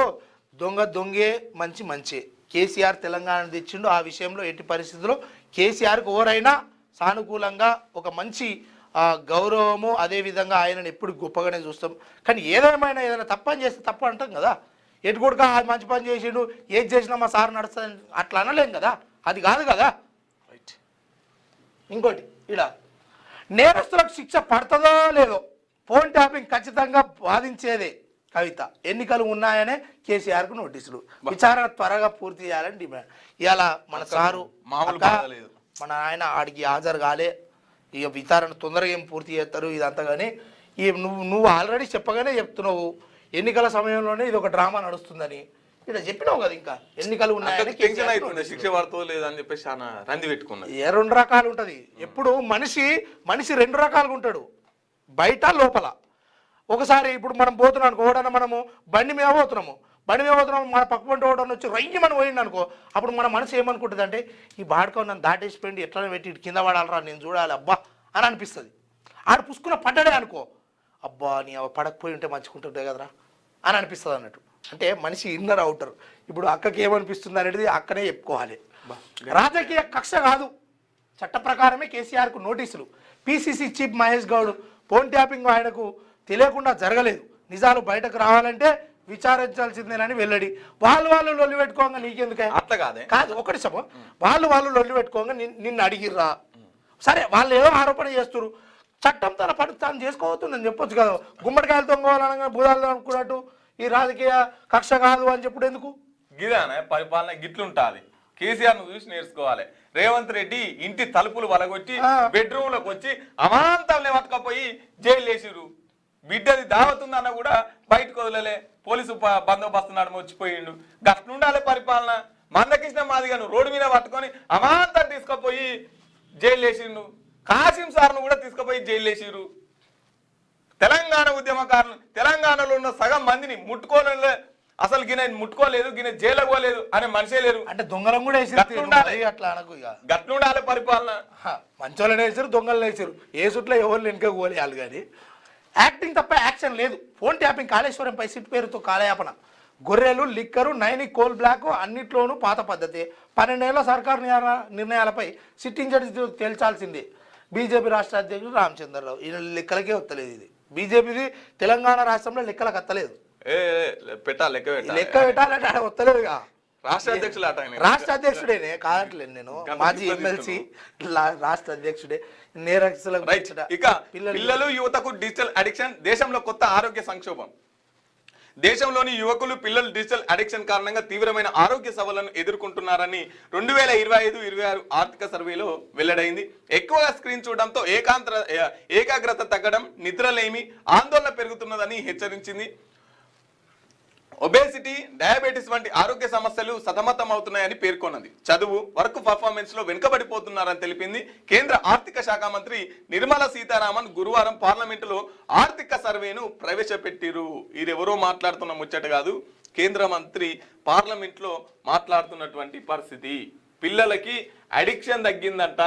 B: దొంగే మంచి కేసీఆర్ తెలంగాణ తెచ్చిండు. ఆ విషయంలో ఎట్టి పరిస్థితుల్లో కేసీఆర్కు ఎవరైనా సానుకూలంగా ఒక మంచి గౌరవము, అదేవిధంగా ఆయనను ఎప్పుడు గొప్పగానే చూస్తాం. కానీ ఏదైనా తప్పని చేస్తే తప్పు అంటాం కదా. ఎటు కూడా మంచి పని చేసిండు, ఏది చేసినా మా సార్ నడుస్తుంది అట్లా అనలేం కదా. అది కాదు కదా. రైట్. ఇంకోటి ఇలా నేరస్తులకు శిక్ష పడుతుందో లేదో ఫోన్ ట్యాపింగ్ ఖచ్చితంగా బాధించేదే కవిత. ఎన్నికలు ఉన్నాయనే కేసీఆర్కు నోటీసులు. విచారణ త్వరగా పూర్తి చేయాలని డిమాండ్. ఇవాళ మన సారు మన ఆయన ఆడికి హాజరు కాలే. ఇక విచారణ తొందరగా ఏం పూర్తి చేస్తారు ఇదంతా. కానీ ఈ నువ్వు ఆల్రెడీ చెప్పగానే చెప్తున్నావు ఎన్నికల సమయంలోనే ఇది ఒక డ్రామా నడుస్తుందని. ఇలా చెప్పినావు కదా. ఇంకా ఎన్నికలు ఉన్నాయని
A: శిక్ష పడుతుందో లేదని చెప్పేసి రంది పెట్టుకున్నాడు.
B: 2 రకాలు ఉంటుంది. ఎప్పుడు మనిషి 2 రకాలుగా ఉంటాడు, బయట లోపల. ఒకసారి ఇప్పుడు మనం పోతున్నాం అనుకో, ఓడన్నా మనము బండి మీద పోతున్నాము, మన పక్క పంట ఓడన్నా వచ్చి రయ్యి మనం పోయింది అనుకో, అప్పుడు మన మనసు ఏమనుకుంటుంది అంటే ఈ బాడుకో నన్ను దాటేసిపోయింది, ఎట్లా పెట్టి ఇటు కింద పడాలరా, నేను చూడాలి అబ్బా అని అనిపిస్తుంది. ఆడు పుసుకున్న పడ్డాడే అనుకో, అబ్బా నీ పడకపోయి ఉంటే మంచుకుంటుంటే కదరా అని అనిపిస్తుంది అన్నట్టు. అంటే మనిషి ఇన్నర్ అవుటర్. ఇప్పుడు అక్కకి ఏమనిపిస్తుంది అనేది అక్కనే చెప్పుకోవాలి. రాజకీయ కక్ష కాదు, చట్ట ప్రకారమే కేసీఆర్కు నోటీసులు. PCC chief Mahesh Goud phone tapping ఆయనకు తెలియకుండా జరగలేదు, నిజాలు బయటకు రావాలంటే విచారించాల్సిందేనని వెల్లడి. వాళ్ళు లొల్లి పెట్టుకోగా నీకెందుకే
A: అట్లా కాదే
B: కాదు, ఒకటి సమం వాళ్ళు లొల్లి పెట్టుకోగా నిన్ను అడిగిర్రా, సరే వాళ్ళు ఏదో ఆరోపణ చేస్తున్నారు, చట్టం తన పని తాను చేసుకోవద్దని చెప్పొచ్చు కదా. గుమ్మడికాయలు తొంగవాలనగా బుధాలు అనుకున్నట్టు ఈ రాజకీయ కక్ష కాదు అని చెప్పుడు ఎందుకు?
A: గిదానే పరిపాలన గిట్లుంటాది. కేసీఆర్ ను చూసి నేర్చుకోవాలి. రేవంత్ రెడ్డి ఇంటి తలుపులు వలగొట్టి బెడ్రూమ్ లోకి వచ్చి అమాంతంలో పట్టుకపోయి జైలు వేసిరు. బిడ్డది దావతుందన్న కూడా బయటకు వదలలే, పోలీసు బందోబస్తు నడుమ వచ్చిపోయిండు. గట్లుండాలి పరిపాలన. మందకృష్ణ మాదిగను రోడ్డు మీద పట్టుకొని అమాంతం తీసుకుపోయి జైలు వేసిండు. కాసిం సార్ను కూడా తీసుకుపోయి జైలు వేసిరు. తెలంగాణ ఉద్యమకారులు తెలంగాణలో ఉన్న సగం మందిని ముట్టుకోలే, అసలు గిన ముట్టుకోలేదు, గిన జైలు పోలేదు అనే మనిషే లేరు.
B: అంటే దొంగలం కూడా గట్లుండాలి
A: పరిపాలన.
B: మంచోళ్ళని వేసారు, దొంగలను వేసారు, ఏ సుట్లో ఎవరు వెనుక పోలేయాలి. కానీ యాక్టింగ్ తప్ప యాక్షన్ లేదు. ఫోన్ ట్యాపింగ్, కాళేశ్వరంపై సిట్ పేరుతో కాలయాపన, గొర్రెలు, లిక్కరు, నైని, కోల్ బ్లాక్ అన్నిట్లోనూ పాత పద్ధతి. 12 ఏళ్ల సర్కారు నిర్ణయాలపై సిట్టింగ్ జడ్జి తేల్చాల్సిందే. బీజేపీ రాష్ట్ర అధ్యక్షుడు రామచంద్రరావు ఈయన లెక్కలకే వస్తలేదు. ఇది బీజేపీది తెలంగాణ రాష్ట్రంలో లెక్కలకు వస్తలేదు. లెక్క పెట్టాలంటే ఆడ వస్తలేదుగా. రాష్ట్ర అధ్యక్షుడేనే కాదట్లేదు, నేను మాజీ ఎమ్మెల్సీ రాష్ట్ర అధ్యక్షుడే.
A: పిల్లలు యువతకు డిజిటల్ అడిక్షన్, దేశంలో కొత్త ఆరోగ్య సంక్షోభం. దేశంలోని యువకులు పిల్లలు డిజిటల్ అడిక్షన్ కారణంగా తీవ్రమైన ఆరోగ్య సవాళ్లను ఎదుర్కొంటున్నారని 2025-26 ఆర్థిక సర్వేలో వెల్లడైంది. ఎక్కువగా స్క్రీన్ చూడడంతో ఏకాగ్రత తగ్గడం, నిద్రలేమి, ఆందోళన పెరుగుతున్నదని హెచ్చరించింది. ఒబేసిటీ, డయాబెటీస్ వంటి ఆరోగ్య సమస్యలు సతమతం అవుతున్నాయని పేర్కొన్నది. చదువు, వర్క్ పర్ఫార్మెన్స్ లో వెనుకబడిపోతున్నారని తెలిపింది. కేంద్ర ఆర్థిక శాఖ మంత్రి నిర్మలా సీతారామన్ గురువారం పార్లమెంటులో ఆర్థిక సర్వేను ప్రవేశపెట్టిరు. ఇదెవరో మాట్లాడుతున్న ముచ్చట కాదు, కేంద్ర మంత్రి పార్లమెంట్ లో మాట్లాడుతున్నటువంటి పరిస్థితి. పిల్లలకి అడిక్షన్ తగ్గిందంట.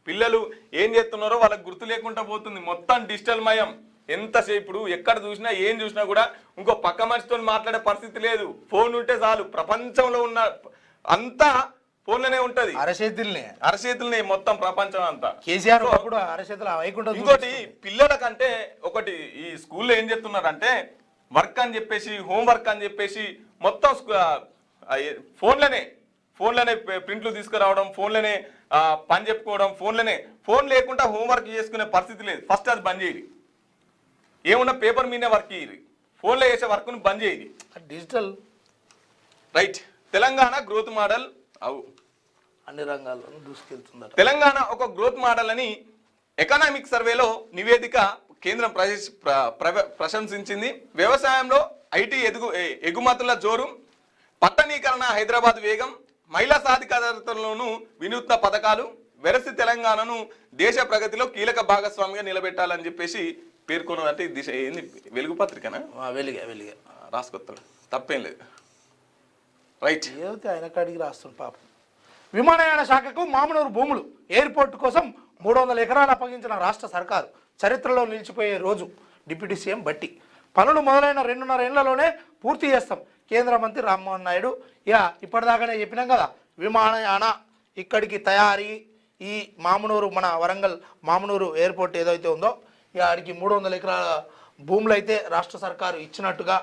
A: పిల్లలు ఏం చేస్తున్నారో వాళ్ళకి గుర్తు లేకుండా పోతుంది. మొత్తం డిజిటల్ మయం. ఎంతసేపు ఎక్కడ చూసినా ఏం చూసినా కూడా ఇంకో పక్క మనిషితో మాట్లాడే పరిస్థితి లేదు. ఫోన్ ఉంటే చాలు, ప్రపంచంలో ఉన్న అంతా ఫోన్లోనే ఉంటది. అరచేతుల్ని మొత్తం ప్రపంచం అంతా.
B: కేసీఆర్
A: ఇంకోటి పిల్లలకంటే ఒకటి ఈ స్కూల్లో ఏం చెప్తున్నారంటే వర్క్ అని చెప్పేసి, హోంవర్క్ అని చెప్పేసి మొత్తం ఫోన్లోనే ప్రింట్లు తీసుకురావడం, ఫోన్లోనే పని చెప్పుకోవడం, ఫోన్ లేకుండా హోంవర్క్ చేసుకునే పరిస్థితి లేదు. ఫస్ట్ అది బంద్ చేయాలి. ఏమున్నా పేపర్ మీదే వర్క్ ఇయ్యి, ఫోన్లో చేసే వర్క్ను బంద్ చేయాలి.
B: Digital
A: right. Telangana growth model
B: అన్ని రంగాల్లో దూసుకెళ్తుంది.
A: తెలంగాణ ఒక గ్రోత్ మోడల్ అని ఎకనామిక్ సర్వేలో నివేదిక కేంద్రం ప్రశంసించింది. వ్యవసాయంలో ఐటీ ఎగుమతుల జోరు, పట్టణీకరణ హైదరాబాద్ వేగం, మహిళా సాధికారతలోనూ వినూత్న పథకాలు వెరసి తెలంగాణను దేశ ప్రగతిలో కీలక భాగస్వామిగా నిలబెట్టాలని చెప్పేసి పేర్కొన్నదంటే దిశ ఏంది? వెలుగు పత్రికనా?
B: వెలుగే
A: రాసుకొస్తాడు, తప్పేం లేదు. రైట్.
B: ఏదైతే ఆయన కాడికి రాస్తుంది పాపం. విమానయాన శాఖకు మామునూరు భూములు, ఎయిర్పోర్ట్ కోసం 300 ఎకరాలు అప్పగించిన రాష్ట్ర సర్కారు చరిత్రలో నిలిచిపోయే రోజు. డిప్యూటీ సీఎం బట్టి పనులు మొదలైన 2.5 ఏళ్లలోనే పూర్తి చేస్తాం. కేంద్ర మంత్రి రామ్మోహన్ నాయుడు ఇప్పటిదాకానే చెప్పినాం కదా, విమానయాన ఇక్కడికి తయారీ, ఈ మామునూరు మన వరంగల్ మామునూరు ఎయిర్పోర్ట్ ఏదైతే ఉందో ఆడికి 300 ఎకరాల భూములు అయితే రాష్ట్ర సర్కారు ఇచ్చినట్టుగా,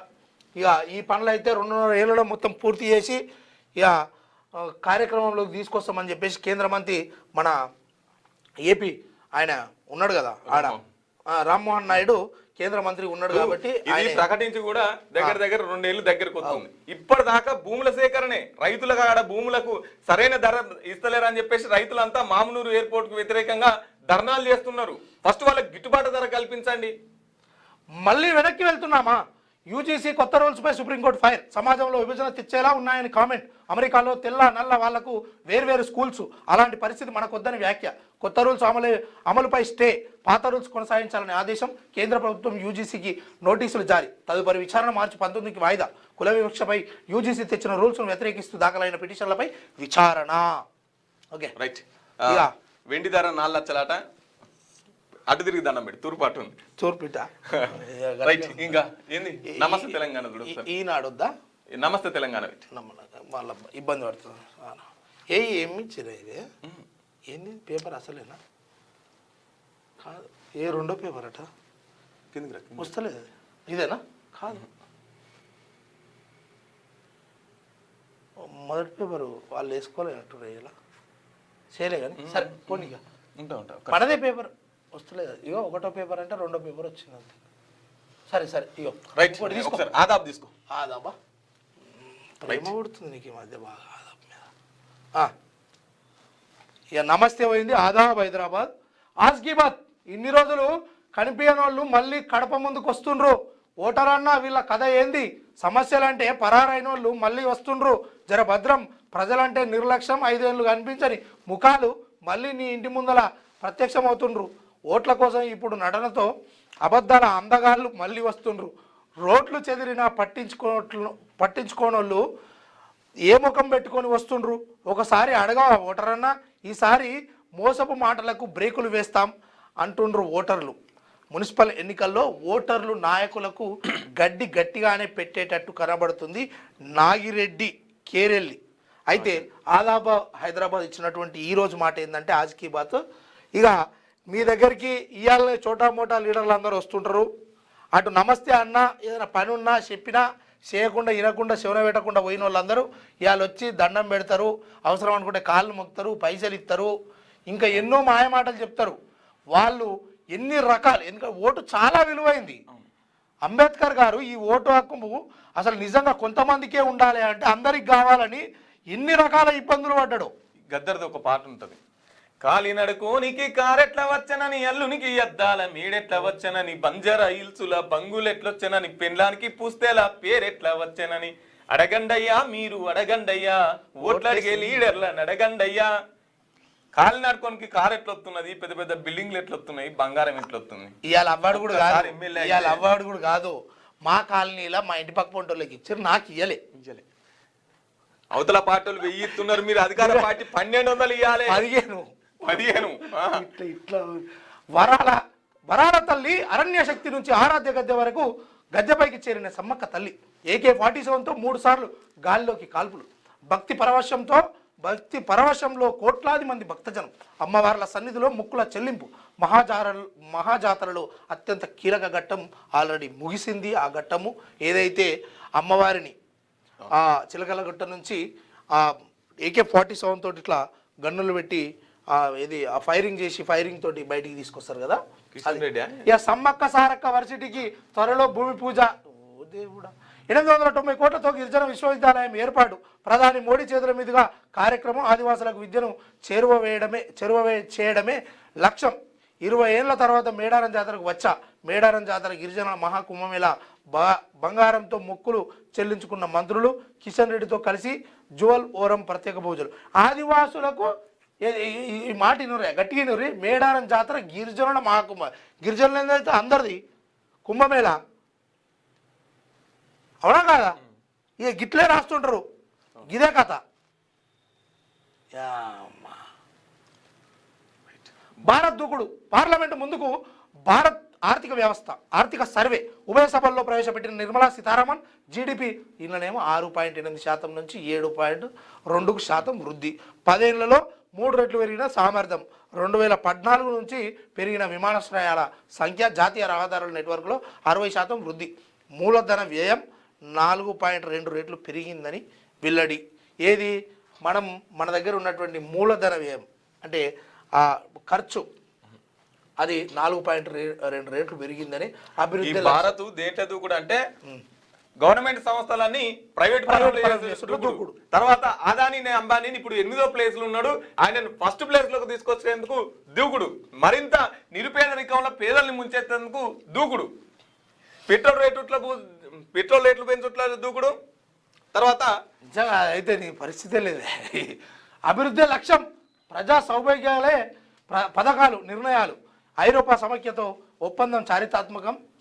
B: ఈ పనులు అయితే 2.5 ఏళ్లలో మొత్తం పూర్తి చేసి కార్యక్రమంలోకి తీసుకొస్తామని చెప్పేసి కేంద్ర మంత్రి మన ఏపీ ఆయన ఉన్నాడు కదా, ఆడ రామ్మోహన్ నాయుడు కేంద్ర మంత్రి ఉన్నాడు కాబట్టి
A: ప్రకటించి కూడా దగ్గర 2 ఏళ్ళు దగ్గరకు వస్తుంది. ఇప్పటిదాకా భూముల సేకరణే, రైతులకు ఆడ భూములకు సరైన ధర ఇస్తలేరని చెప్పేసి రైతులంతా మామునూరు ఎయిర్పోర్ట్ కు వ్యతిరేకంగా ధర్నాలు చేస్తున్నారు. ఫస్ట్ వాళ్ళకి గిట్టుబాటు ధర కల్పించండి.
B: మళ్ళీ వెనక్కి వెళ్తున్నామా? యూజీసీ కొత్త రూల్స్పై సుప్రీంకోర్టు ఫైర్, సమాజంలో విభజన తెచ్చేలా ఉన్నాయని కామెంట్. అమెరికాలో తెల్ల నల్ల వాళ్లకు వేర్వేరు స్కూల్స్, అలాంటి పరిస్థితి మనకొద్దని వ్యాఖ్య. కొత్త రూల్స్ అమలుపై స్టే, పాత రూల్స్ కొనసాగించాలనే ఆదేశం. కేంద్ర ప్రభుత్వం యూజీసీకి నోటీసులు జారీ. తదుపరి విచారణ మార్చి 19కి వాయిదా. కుల వివక్షపై యూజీసీ తెచ్చిన రూల్స్ను వ్యతిరేకిస్తూ దాఖలైన పిటిషన్లపై విచారణ. Okay
A: right. వెండి ధర 4 లక్షలాట. అటు తిరిగి దండం పెట్టి తూర్పాటు ఉంది.
B: తూర్పిట
A: రైట్. ఇంకా ఏంది నమస్తే తెలంగాణ చూడు.
B: ఈనాడు వద్దా?
A: నమస్తే తెలంగాణ
B: వాళ్ళ ఇబ్బంది పడుతుంది. ఏమి ఇచ్చిరా ఇది? ఏంది పేపర్ అసలేనా? కాదు, ఏ రెండో పేపర్ అట
A: కిందికి
B: వస్తలేదు. ఇదేనా? కాదు, మొదటి పేపరు వాళ్ళు వేసుకోలేనట్టు ఇలా చేయలే కానీ సరే పోనీ. పడదే పేపర్ వస్తలేదు. ఇగో ఒకటో పేపర్ అంటే రెండో పేపర్ వచ్చింది అంతే. సరే సరే ఇగో
A: రైట్. ఆదాబ్ తీసుకో.
B: ఆదాబా ప్రేమ పుడుతుంది నీకు ఈ మధ్య బాగా ఆదాబ్ మీద. ఇక నమస్తే పోయింది. ఆదాబ్ హైదరాబాద్. ఆజ్ కీ బాత్. ఇన్ని రోజులు కనిపించని వాళ్ళు మళ్ళీ కడప ముందుకు వస్తుండ్రు. ఓటర్ అన్న వీళ్ళ కథ ఏంది? సమస్యలంటే పరారైన వాళ్ళు మళ్ళీ వస్తుండ్రు. జర భద్రం. ప్రజలంటే నిర్లక్ష్యం, 5 ఏళ్ళు కనిపించని ముఖాలు మళ్ళీ నీ ఇంటి ముందల ప్రత్యక్షం అవుతుండ్రు. ఓట్ల కోసం ఇప్పుడు నటనతో అబద్ధాల అందగాళ్ళు మళ్ళీ వస్తుండ్రు. రోడ్లు చెదిరినా పట్టించుకోనోళ్ళు ఏ ముఖం పెట్టుకొని వస్తుండ్రు. ఒకసారి అడగవా ఓటరన్నా? ఈసారి మోసపు మాటలకు బ్రేకులు వేస్తాం అంటుండ్రు ఓటర్లు. మున్సిపల్ ఎన్నికల్లో ఓటర్లు నాయకులకు గడ్డి గట్టిగానే పెట్టేటట్టు కనబడుతుంది. నాగిరెడ్డి కేరెల్లి. అయితే ఆదాబ్ హైదరాబాద్ ఇచ్చినటువంటి ఈరోజు మాట ఏంటంటే ఆజ్ కీ బాత్. ఇక మీ దగ్గరికి ఇవాళ చోటా మోటా లీడర్లు అందరూ వస్తుంటారు. అటు నమస్తే అన్న ఏదైనా పని ఉన్నా చెప్పినా చేయకుండా వినకుండా శివన పెట్టకుండా పోయిన వాళ్ళందరూ ఇవాళ వచ్చి దండం పెడతారు. అవసరం అనుకుంటే కాళ్ళు మొక్కుతారు, పైసలు ఇస్తారు, ఇంకా ఎన్నో మాయమాటలు చెప్తారు. వాళ్ళు ఎన్ని రకాలు, ఎందుకంటే ఓటు చాలా విలువైంది. అంబేద్కర్ గారు ఈ ఓటు హక్కు అసలు నిజంగా కొంతమందికే ఉండాలి అంటే అందరికి కావాలని ఎన్ని రకాల ఇబ్బందులు పడ్డాడు.
A: గద్దర్ది ఒక పాట ఉంటుంది. కాలినడుకోనికి కారెట్ల వచ్చనని, అల్లునికి అద్దాల మీడెట్ల వచ్చనని, బంజర ఇల్సుల బంగులెట్లొచ్చనని, పెండ్లానికి పుస్తేల పేరెట్ల వచ్చనని, అడగండయ్యా మీరు అడగండయ్యా, ఓట్లడిగే లీడర్ల నడగండయ్యా. కాలినడుకోనికి కారు ఎట్లొస్తున్నది, పెద్ద పెద్ద బిల్డింగ్లు ఎట్లొస్తున్నాయి, బంగారం ఎట్లొస్తుంది.
B: ఇవాళ అవ్వాడు కూడా కాదు, ఇవాళ అవ్వాడు కూడా కాదు. మా కాలనీలో మా ఇంటి పక్క పొంటోళ్ళకి ఇచ్చారు, నాకు ఇయ్యలే.
A: అవతల పార్టీలు 1000 ఇస్తున్నారు, మీరు అధికార పార్టీ 1200 ఇవ్వాలి. 15
B: ఇట్లా వరాల తల్లి అరణ్య శక్తి నుంచి ఆరాధ్య గద్దె వరకు గద్దెపైకి చేరిన సమ్మక్క తల్లి. AK-47తో 3 సార్లు గాలిలోకి కాల్పులు. భక్తి పరవశంలో కోట్లాది మంది భక్తజనం. అమ్మవార్ల సన్నిధిలో ముక్కుల చెల్లింపు. మహాజాతరలో అత్యంత కీలక ఘట్టం ఆల్రెడీ ముగిసింది. ఆ ఘట్టము ఏదైతే అమ్మవారిని ఆ చిలకల గుట్ట నుంచి ఆ AK-47 తోటి ఇట్లా గన్నులు పెట్టి ఇది ఆ ఫైరింగ్ చేసి ఫైరింగ్ తోటి బయటికి తీసుకొస్తారు కదా. ఇక సమ్మక్క సారక్క వర్సిటీకి త్వరలో భూమి పూజ. దేవుడా. 890 కోట్లతో గిరిజన విశ్వవిద్యాలయం ఏర్పాటు. ప్రధాని మోడీ చేతుల మీదుగా కార్యక్రమం. ఆదివాసులకు విద్యను చేరువ చేయడమే లక్ష్యం. 20 ఏళ్ల తర్వాత మేడారం జాతరకు వచ్చా. మేడారం జాతర గిరిజన మహాకుంభమేళ బంగారంతో మొక్కులు చెల్లించుకున్న మంత్రులు. కిషన్ రెడ్డితో కలిసి జువల్ ఓరం ప్రత్యేక పూజలు. ఆదివాసులకు ఈ మాట ఇనురే, గట్టిగా ఇనురి. మేడారం జాతర గిరిజనుల మహాకుంభ. గిరిజనులు ఏంటంటే అందరిది కుంభమేళ, అవునా కాదా? ఇక గిట్లే రాస్తుంటారు, గిదే కథ. భారత్ దూకుడు. పార్లమెంటు ముందుకు భారత్ ఆర్థిక సర్వే. ఉభయ సభల్లో ప్రవేశపెట్టిన నిర్మలా సీతారామన్. జీడిపి ఇళ్ళనేమో 6.8% నుంచి 7.2% వృద్ధి. 10 ఏళ్లలో 3 రెట్లు పెరిగిన సామర్థ్యం. 2014 నుంచి పెరిగిన విమానాశ్రయాల సంఖ్య. జాతీయ రహదారుల నెట్వర్క్లో 60% వృద్ధి. మూలధన వ్యయం 4.2 రెట్లు పెరిగిందని వెల్లడి. ఏది మన దగ్గర ఉన్నటువంటి మూలధన వ్యయం అంటే ఆ ఖర్చు అది 4.2 రెట్లు పెరిగిందని అభివృద్ధి. భారత్
A: దేంట్లో కూడా అంటే గవర్నమెంట్ సంస్థలన్నీ ప్రైవేట్ దూకుడు. తర్వాత అదాని అంబానీని ఇప్పుడు 8వ ప్లేస్ లో ఉన్నాడు, ఆయన ఫస్ట్ ప్లేస్ లోకి తీసుకొచ్చేందుకు దూకుడు. మరింత నిరుపేదరికంలో పేదల్ని ముంచేందుకు దూకుడు. పెట్రోల్ రేట్లు పెంచుట్ల దూకుడు. తర్వాత
B: నిజంగా అయితే నీ పరిస్థితే లేదే. అభివృద్ధి లక్ష్యం. ప్రజా సౌభాగ్యాలే పథకాలు నిర్ణయాలు ఐరోపా సమైక్యతో ఒప్పందం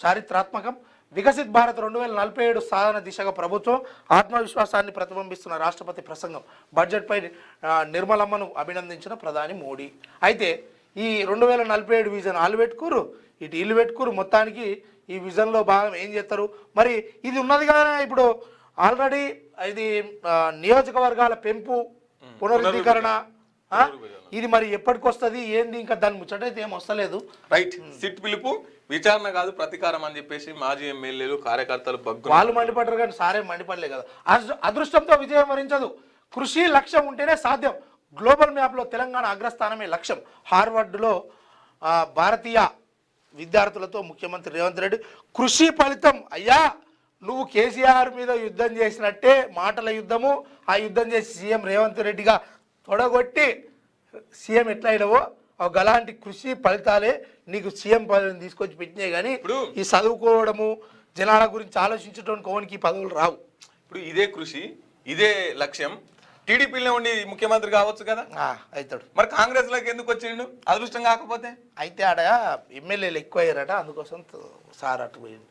B: చారిత్రాత్మకం వికసిత్ భారత్ 2047 సాధన దిశగా ప్రభుత్వం ఆత్మవిశ్వాసాన్ని ప్రతిబింబిస్తున్న రాష్ట్రపతి ప్రసంగం బడ్జెట్పై నిర్మలమ్మను అభినందించిన ప్రధాని మోడీ. అయితే ఈ 2047 విజన్ వాళ్ళు పెట్టుకోరు, ఇటు ఇల్లు పెట్టుకోరు. మొత్తానికి ఈ విజన్లో భాగం ఏం చేస్తారు మరి? ఇది ఉన్నది కదా ఇప్పుడు ఆల్రెడీ ఇది నియోజకవర్గాల పెంపు పునరుద్ధీకరణ, ఇది మరి ఎప్పటికి వస్తుంది ఏంది? ఇంకా దాని ముచ్చటైతే ఏం వస్తలేదు.
A: రైట్, సిట్ పిలుపు విచారణ కాదు ప్రతీకారం అని చెప్పేసి మాజీ ఎమ్మెల్యేలు కార్యకర్తలు
B: వాళ్ళు మండిపడ్డారు కానీ సారే మండిపడలే కదా. అదృష్టంతో విజయం వరించదు, కృషి లక్ష్యం ఉంటేనే సాధ్యం. గ్లోబల్ మ్యాప్లో తెలంగాణ అగ్రస్థానమే లక్ష్యం. హార్వర్డ్లో భారతీయ విద్యార్థులతో ముఖ్యమంత్రి రేవంత్ రెడ్డి కృషి ఫలితం. అయ్యా నువ్వు కేసీఆర్ మీద యుద్ధం చేసినట్టే మాటల యుద్ధము, ఆ యుద్ధం చేసి సీఎం రేవంత్ రెడ్డిగా తొడగొట్టి సీఎం ఎట్లా అయినవో అలాంటి కృషి ఫలితాలే నీకు సీఎం పదవిని తీసుకొచ్చి పెట్టినాయి. కానీ ఇప్పుడు ఈ చదువుకోవడము జనాల గురించి ఆలోచించడం కోనికి పదవులు రావు.
A: ఇప్పుడు ఇదే కృషి ఇదే లక్ష్యం టీడీపీలో ఉండి ముఖ్యమంత్రి కావచ్చు కదా,
B: అవుతాడు.
A: మరి కాంగ్రెస్ లోకి ఎందుకు వచ్చిండు అదృష్టం కాకపోతే?
B: అయితే ఆడ ఎమ్మెల్యేలు ఎక్కువ అయ్యారట, అందుకోసం సార్ అటు పోయింది.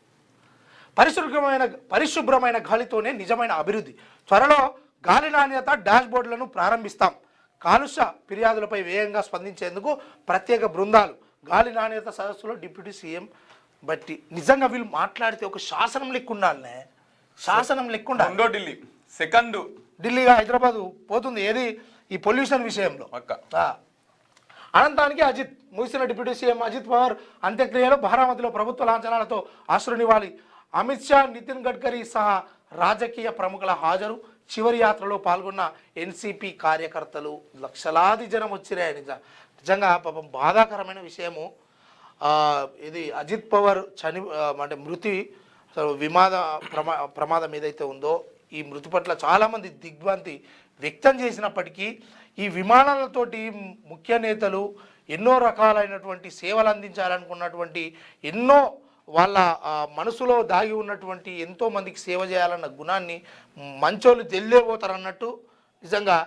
B: పరిశుభ్రమైన గాలితోనే నిజమైన అభివృద్ధి. త్వరలో గాలి నాణ్యత డాష్ బోర్డులను ప్రారంభిస్తాం. కాలుష్య ఫిర్యాదులపై వేగంగా స్పందించేందుకు ప్రత్యేక బృందాలు. గాలి నాణ్యత సదస్సులో డిప్యూటీ సీఎం బట్టి నిజంగా వీళ్ళు మాట్లాడితే ఒక శాసనం లెక్క ఉండాలనే, శాసనం లెక్క ఉండాలి.
A: రెండో ఢిల్లీ, సెకండ్
B: ఢిల్లీగా హైదరాబాద్ పోతుంది ఏది ఈ పొల్యూషన్ విషయంలో. అనంతానికి అజిత్ ముగిసిన డిప్యూటీ సీఎం అజిత్ పవార్ అంత్యక్రియలు బారామతిలో ప్రభుత్వ లాంఛనాలతో అశ్రునివాళి. అమిత్ షా, నితిన్ గడ్కరీ సహా రాజకీయ ప్రముఖుల హాజరు. చివరి యాత్రలో పాల్గొన్న ఎన్సీపీ కార్యకర్తలు లక్షలాది జనం వచ్చినాయి. నిజంగా పాపం బాధాకరమైన విషయము. ఇది అజిత్ పవార్ అంటే మృతి ప్రమాదం ఏదైతే ఉందో ఈ మృతి పట్ల చాలామంది దిగ్భ్రాంతి వ్యక్తం చేసినప్పటికీ ఈ విమానాలతోటి ముఖ్య నేతలు ఎన్నో రకాలైనటువంటి సేవలు అందించాలనుకున్నటువంటి ఎన్నో వాళ్ళ మనసులో దాగి ఉన్నటువంటి ఎంతోమందికి సేవ చేయాలన్న గుణాన్ని మంచోళ్ళు తెలియబోతారు అన్నట్టు. నిజంగా